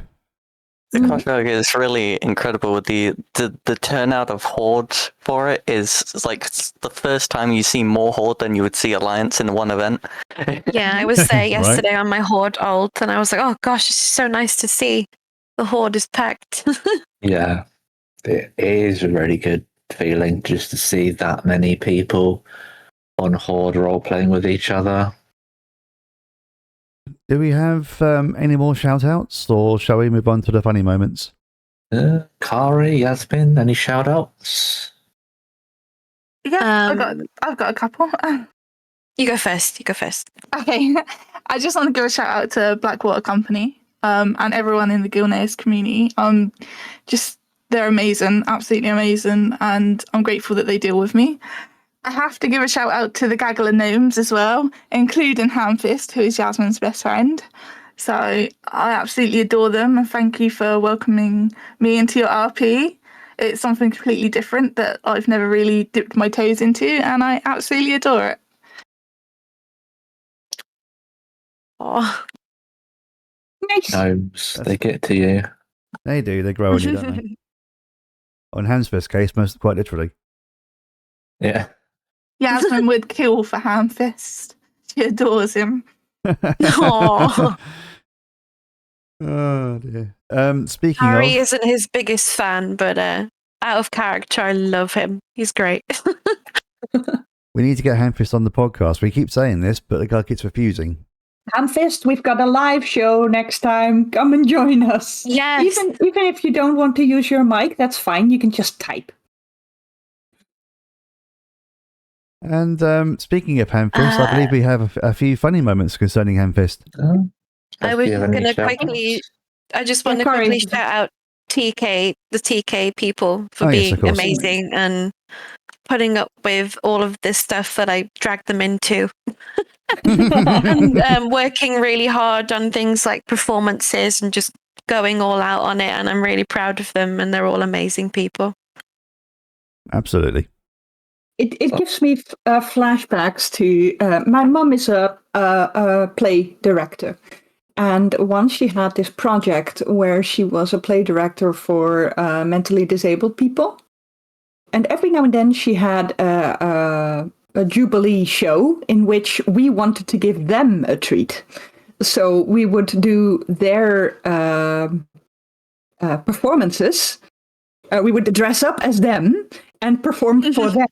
The Koshag is really incredible. The turnout of Horde for it is like the first time you see more Horde than you would see Alliance in one event. Yeah, I was there yesterday on my Horde ult, and I was like, oh gosh, it's so nice to see the Horde is packed. Yeah, it is a really good feeling just to see that many people on Horde role playing with each other. Do we have any more shout outs, or shall we move on to the funny moments? Khari, Yazmin, any shout outs? Yeah, I've got a couple. You go first. Okay, I just want to give a shout out to Blackwater Company and everyone in the Gilneas community. They're amazing, absolutely amazing, and I'm grateful that they deal with me. I have to give a shout out to the Gaggle of Gnomes as well, including Hamfist, who is Yazmin's best friend. So I absolutely adore them, and thank you for welcoming me into your RP. It's something completely different that I've never really dipped my toes into, and I absolutely adore it. Oh, Nice. Gnomes, they get to you. They do. They grow on you, don't they? On Hansford's case, most quite literally. Yeah. Yazmin would kill for Hamfist. She adores him. Aww. Oh dear. Speaking Harry of, isn't his biggest fan, but out of character, I love him. He's great. we need to get Hamfist on the podcast. We keep saying this, but the guy keeps refusing. Hamfist, we've got a live show next time. Come and join us. Yes. Even if you don't want to use your mic, that's fine. You can just type. And speaking of Hamfist, I believe we have a few funny moments concerning Hamfist. I was going to quickly. I just want to quickly shout out TK, the TK people, for being amazing and putting up with all of this stuff that I dragged them into. And working really hard on things like performances and just going all out on it. And I'm really proud of them, and they're all amazing people. Absolutely. It gives me flashbacks to my mom is a play director, and once she had this project where she was a play director for mentally disabled people, and every now and then she had a Jubilee show in which we wanted to give them a treat. So we would do their performances. We would dress up as them and perform for them.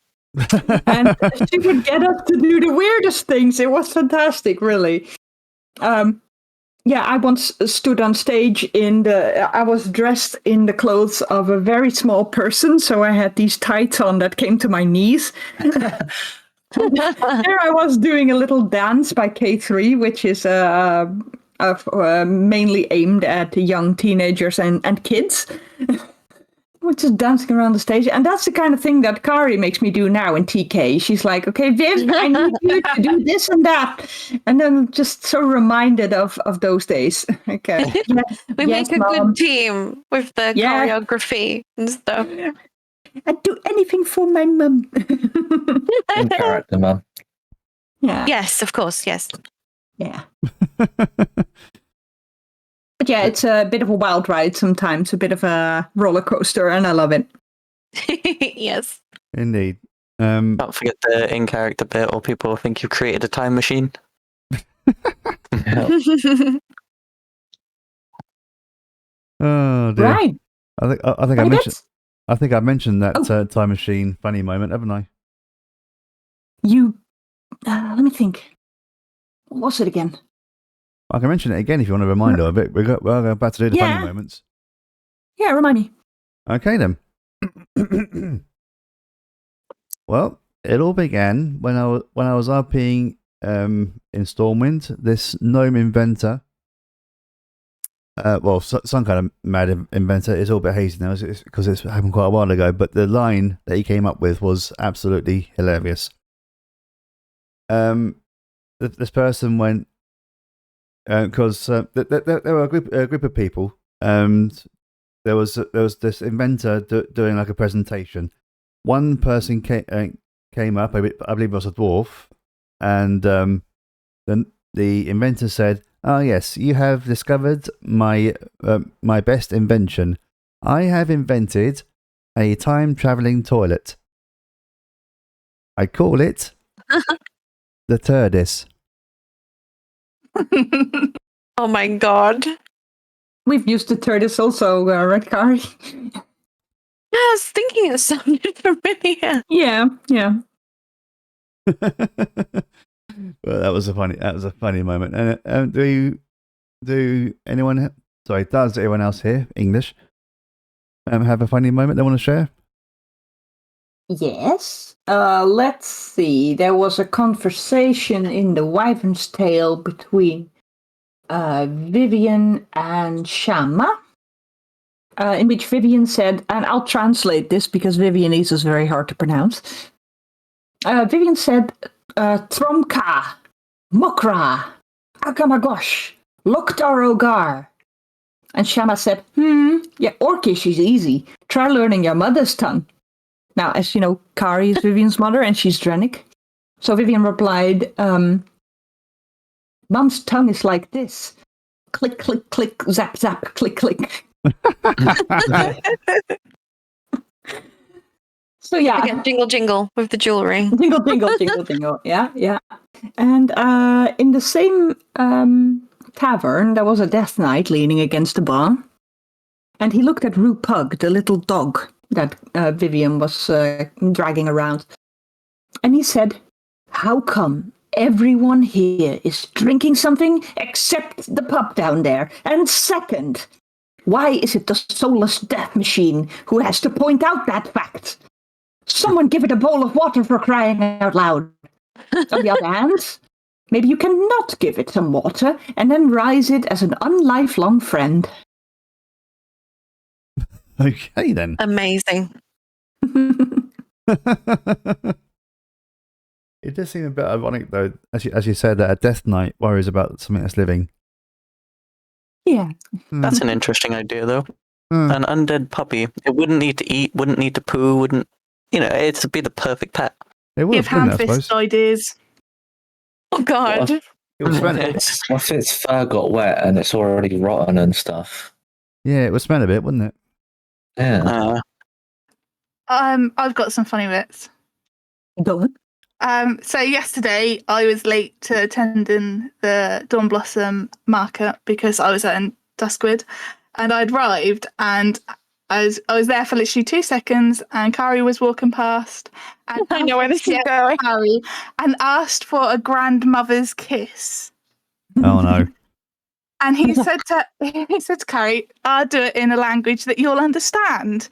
And she would get us to do the weirdest things. It was fantastic, really. I once stood on stage I was dressed in the clothes of a very small person, so I had these tights on that came to my knees. There I was doing a little dance by K3, which is a mainly aimed at young teenagers and kids. We're just dancing around the stage. And that's the kind of thing that Khari makes me do now in TK. She's like, okay, Viv, I need you to do this and that. And then I'm just so reminded of those days. Okay. We make a good team with the choreography and stuff. I'd do anything for my mum. In character, Mum. Yeah. Yes, of course, yes. Yeah. But yeah, it's a bit of a wild ride sometimes, a bit of a roller coaster, and I love it. Yes. Indeed. Don't forget the in-character bit, or people will think you've created a time machine. Oh dear. Right. I think I mentioned that time machine funny moment, haven't I? Let me think. What was it again? I can mention it again if you want a reminder of it. We're about to do the funny moments. Yeah, remind me. Okay then. Well, it all began when I was RPing in Stormwind. This gnome inventor, some kind of mad inventor. It's all a bit hazy now because it's happened quite a while ago. But the line that he came up with was absolutely hilarious. This person went because there were a group of people. There was this inventor doing like a presentation. One person came up, I believe it was a dwarf, and then the inventor said, "Oh yes, you have discovered my best invention. I have invented a time-traveling toilet. I call it the TARDIS." Oh my god. We've used the TARDIS also, right, Khari? Yeah, I was thinking it sounded familiar. Yeah. Well, that was a funny moment. And does anyone else here, English, have a funny moment they want to share? Yes. Let's see. There was a conversation in the Wyvern's Tale between Vivian and Shama, in which Vivian said, and I'll translate this because Vivianese is very hard to pronounce. Vivian said, Tromka, Mokra, Akamagosh, Loktar Ogar. And Shama said, yeah, Orcish is easy. Try learning your mother's tongue. Now, as you know, Khari is Vivian's mother and she's Drenic. So Vivian replied, Mum's tongue is like this. Click, click, click, zap, zap, click, click. So yeah. Again, jingle, jingle with the jewelry. Jingle, jingle, jingle, jingle. Yeah. And in the same tavern, there was a Death Knight leaning against the bar. And he looked at Rue Pug, the little dog that Vivian was dragging around. And he said, how come everyone here is drinking something except the pup down there? And second, why is it the soulless death machine who has to point out that fact? Someone give it a bowl of water for crying out loud. On the other hand, maybe you can not give it some water and then rise it as an unlifelong friend. Okay then. Amazing. It does seem a bit ironic though, as you said, that a Death Knight worries about something that's living. Yeah. That's an interesting idea, though. An undead puppy. It wouldn't need to eat, wouldn't need to poo, wouldn't... it'd be the perfect pet. It would, Give ham-fist ideas. Oh, God. It would smell What if its fur got wet and it's already rotten and stuff? Yeah, it would smell a bit, wouldn't it? Yeah. I've got some funny bits. Go on. So yesterday I was late to attending the Dawn Blossom market because I was at Duskwood, and I'd arrived and I was there for literally 2 seconds, and Khari was walking past, and I know where this is going. Khari, and asked for a grandmother's kiss. Oh no. And he said to Khari, I'll do it in a language that you'll understand.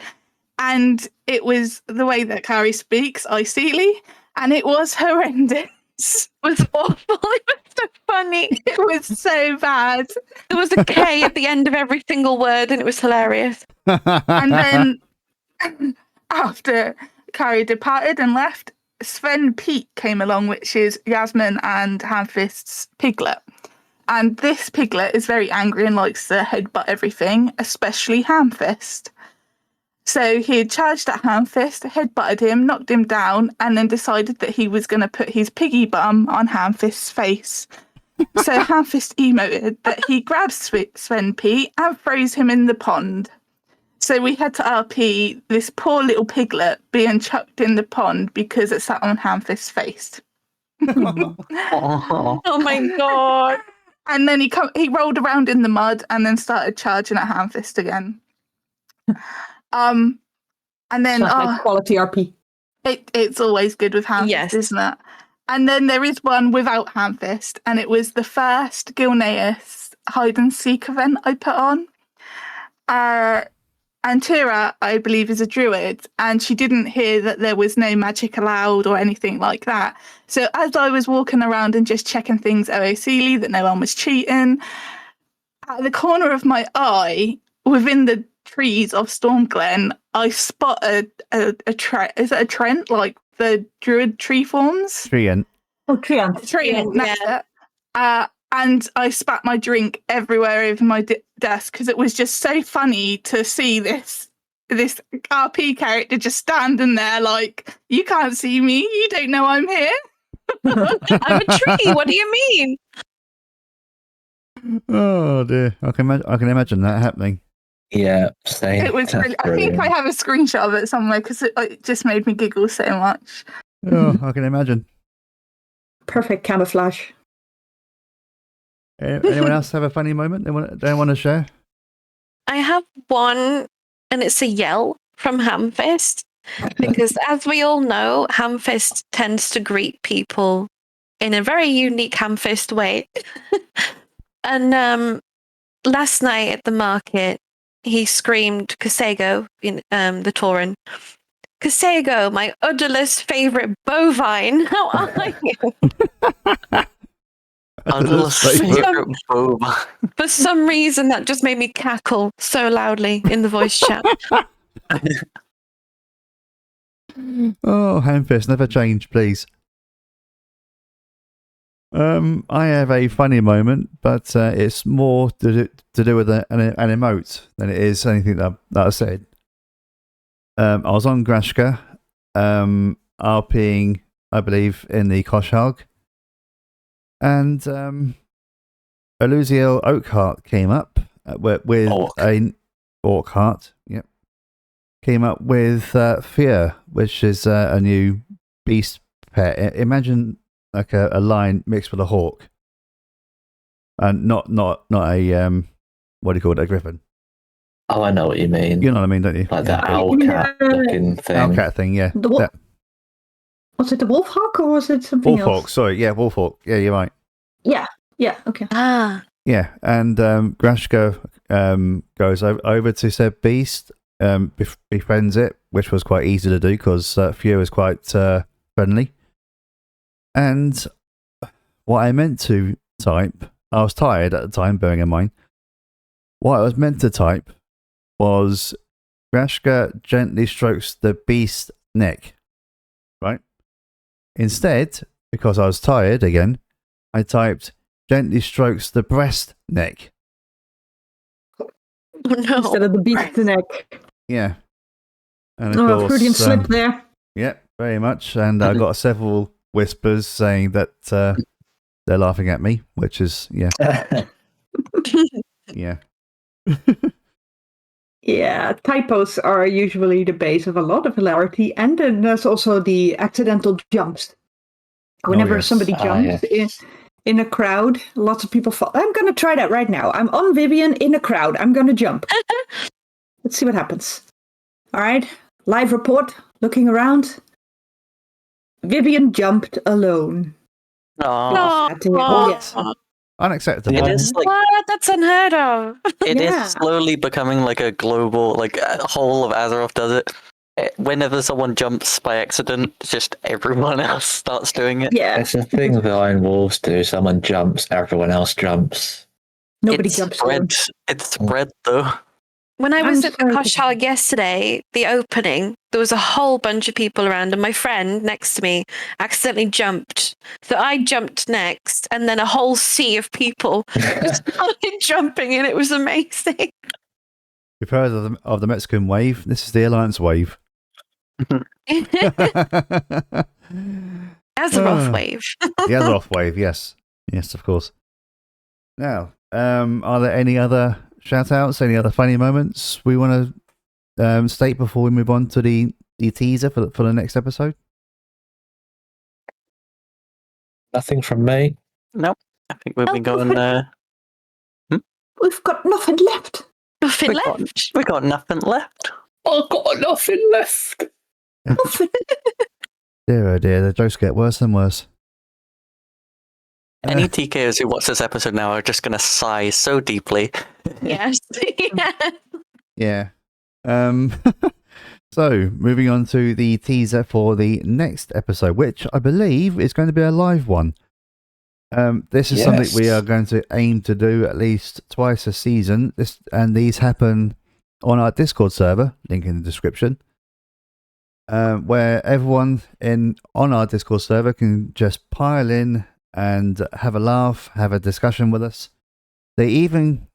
And it was the way that Khari speaks, Iceely, and it was horrendous. was awful. It was so funny. It was so bad. There was a K at the end of every single word, and it was hilarious. And then after Khari departed and left, Sven Pete came along, which is Yazmin and Handfist's piglet. And this piglet is very angry and likes to headbutt everything, especially Handfist. So he had charged at Handfist, headbutted him, knocked him down, and then decided that he was going to put his piggy bum on Handfist's face. So Handfist emoted that he grabs Sven Pete and throws him in the pond. So we had to RP this poor little piglet being chucked in the pond because it sat on Handfist's face. Oh my god. And then he rolled around in the mud and then started charging at Handfist again. And then High quality RP. it's always good with Handfist, Yes. isn't it? And then there is one without Handfist, and it was the first Gilneas hide and seek event I put on. And Tira, I believe, is a druid, and she didn't hear that there was no magic allowed or anything like that. So as I was walking around and just checking things OOCly, that no one was cheating, at the corner of my eye, within the trees of Stormglen, I spot is it a Trent, like the druid tree forms? Treant. Oh, Triant. Treant, that's it. And I spat my drink everywhere over my desk because it was just so funny to see this RP character just standing there like, you can't see me, you don't know I'm here. I'm a tree. What do you mean? Oh dear, I can imagine that happening. Yeah, same. It was That's really, I think I have a screenshot of it somewhere because it just made me giggle so much. Oh, I can imagine. Perfect camouflage. Anyone else have a funny moment they want to share? I have one, and it's a yell from Hamfist. Because as we all know, Hamfist tends to greet people in a very unique Hamfist way. And last night at the market, he screamed Xuyagu in the Tauren. Xuyagu, my udderless favourite bovine, how are you? Favorite boba. For some reason, that just made me cackle so loudly in the voice chat. Oh, Handfist, never change, please. I have a funny moment, but it's more to do with an emote than it is anything that I said. I was on Grashka, RPing, I believe, in the Koshhog, and Elusiel Oakheart came up with a Orkheart, yep. Came up with Fear, which is a new beast pet. Imagine like a lion mixed with a hawk, and not a what do you call it, a griffin? Oh, I know what you mean. You know what I mean, don't you? Like the owl cat looking thing. Owl cat thing, yeah. Was it the wolf hawk or was it something Wolf hawk, else? sorry, yeah, wolf hawk. Yeah, you're right. Yeah, okay. Ah. Yeah, and Grashka goes over to said beast, befriends it, which was quite easy to do because Fear is quite friendly. And what I meant to type, I was tired at the time, bearing in mind. What I was meant to type was Grashka gently strokes the beast's neck, right? Instead, because I was tired again, I typed gently strokes the breast neck. Oh no. Instead of the beast's neck. Yeah. And Oh, a Freudian slip there. Yeah, very much. And I got several whispers saying that they're laughing at me, which is, yeah. Yeah. Yeah, typos are usually the base of a lot of hilarity. And then there's also the accidental jumps. Whenever yes. somebody jumps in a crowd, lots of people fall. I'm going to try that right now. I'm on Vivian in a crowd. I'm going to jump. Let's see what happens. All right. Live report. Looking around. Vivian jumped alone. Oh, Yes. Unacceptable. it is like What? That's unheard of. it Yeah. is slowly becoming like a global, like a whole of Azeroth does it. whenever someone jumps by accident, just everyone else starts doing it. Yeah, It's a thing the Iron Wolves do. Someone jumps, everyone else jumps. nobody It's jumps spread. down. It's spread though. When I I'm was at the sorry. Koshal yesterday, the opening, there was a whole bunch of people around, and my friend next to me accidentally jumped. So I jumped next, and then a whole sea of people just started jumping, and it was amazing. You've heard of the Mexican wave? This is the Alliance wave. Azeroth wave. The Azeroth wave, yes. Yes, of course. Now, are there any other shout-outs, any other funny moments we want to state before we move on to the teaser for the next episode? Nothing from me. Nope. I think we'll be going. We've got nothing left. Nothing We got, left. we got nothing left. I've got nothing left. Nothing. Dear, oh dear, the jokes get worse and worse. Any TKers who watch this episode now are just going to sigh so deeply. Yes. Yeah. So, moving on to the teaser for the next episode, which I believe is going to be a live one. This is something we are going to aim to do at least twice a season. These happen on our Discord server, link in the description, where everyone on our Discord server can just pile in and have a laugh, have a discussion with us. They even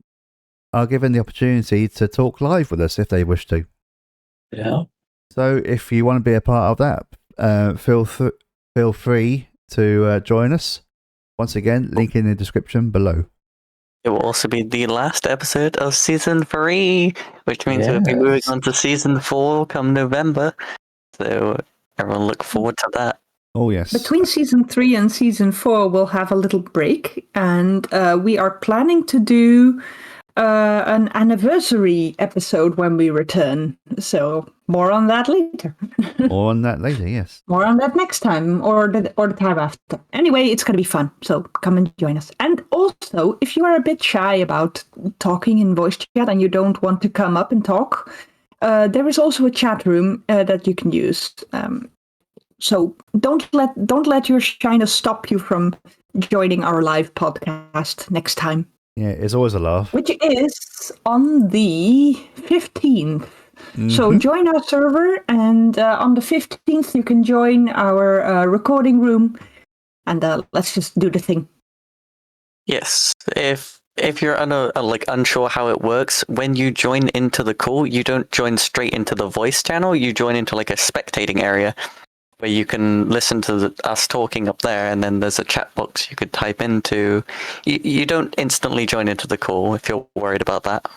are given the opportunity to talk live with us if they wish to. Yeah. So if you want to be a part of that, feel free to join us. Once again, link in the description below. It will also be the last episode of season 3, which means we'll be moving on to season 4 come November. So everyone look forward to that. Oh, yes. Between season 3 and season 4, we'll have a little break, and we are planning to do an anniversary episode when we return. So more on that later. More on that later, yes. More on that next time, or the time after. Anyway, it's going to be fun, so come and join us. And also, if you are a bit shy about talking in voice chat and you don't want to come up and talk, there is also a chat room that you can use. So don't let your shyness stop you from joining our live podcast next time. Yeah, it's always a laugh. Which is on the 15th. So join our server, and on the 15th you can join our recording room, and let's just do the thing. Yes, if you're unsure how it works, when you join into the call, you don't join straight into the voice channel. You join into like a spectating area where you can listen to us talking up there, and then there's a chat box you could type into. You don't instantly join into the call if you're worried about that.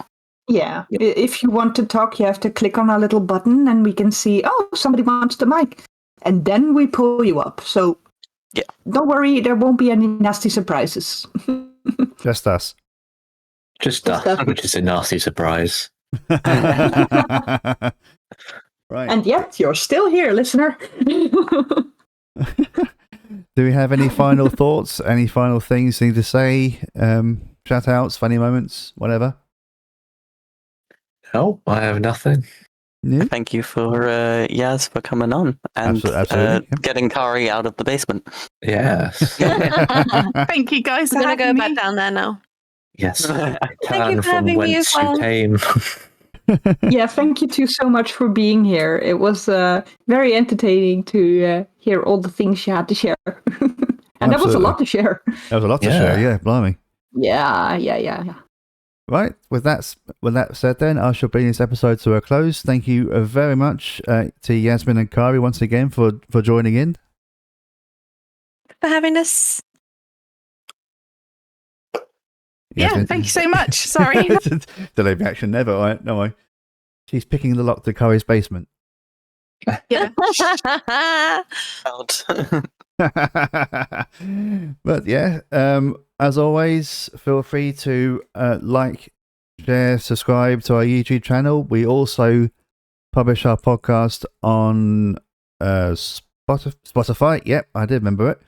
Yeah, if you want to talk, you have to click on our little button, and we can see, oh, somebody wants the mic, and then we pull you up. So yeah, don't worry, there won't be any nasty surprises. Just us. Just us, which is a nasty surprise. Right. And yet, you're still here, listener. Do we have any final thoughts? Any final things you need to say? Shout outs, funny moments, whatever? No, I have nothing. Yeah. Thank you for Yaz for coming on and Absolutely, yeah. getting Khari out of the basement. Yes. Thank you guys for I'm going to go having back me. down there now. Yes. Thank you for having me as well. Came. Yeah, thank you too so much for being here. It was very entertaining to hear all the things you had to share. And that was a lot to share. That was a lot to share, yeah, blimey. Yeah. Right, with that said then, I shall bring this episode to a close. Thank you very much to Yazmin and Khari once again for joining in. For having us. Yeah, thank you so much. Sorry. Delayed reaction never, right? No way. She's picking the lock to Khari's basement. Yeah. But yeah, as always, feel free to like, share, subscribe to our YouTube channel. We also publish our podcast on Spotify. Yep, I did remember it.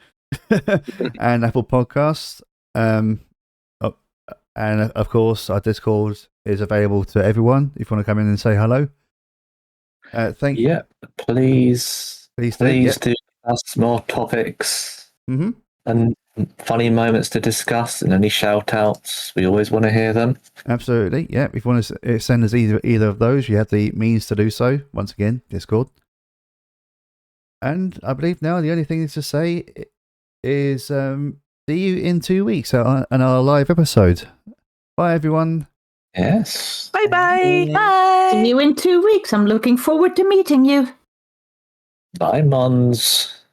And Apple Podcasts. And of course, our Discord is available to everyone if you want to come in and say hello. Thank Yeah, please do. do ask more topics Mm-hmm. and funny moments to discuss, and any shout outs. We always want to hear them. Absolutely. Yeah. If you want to send us either of those, you have the means to do so. Once again, Discord. And I believe now the only thing is to say is see you in 2 weeks on our live episode. Bye, everyone. Yes. Bye-bye. Bye. See you in 2 weeks. I'm looking forward to meeting you. Bye, Mons.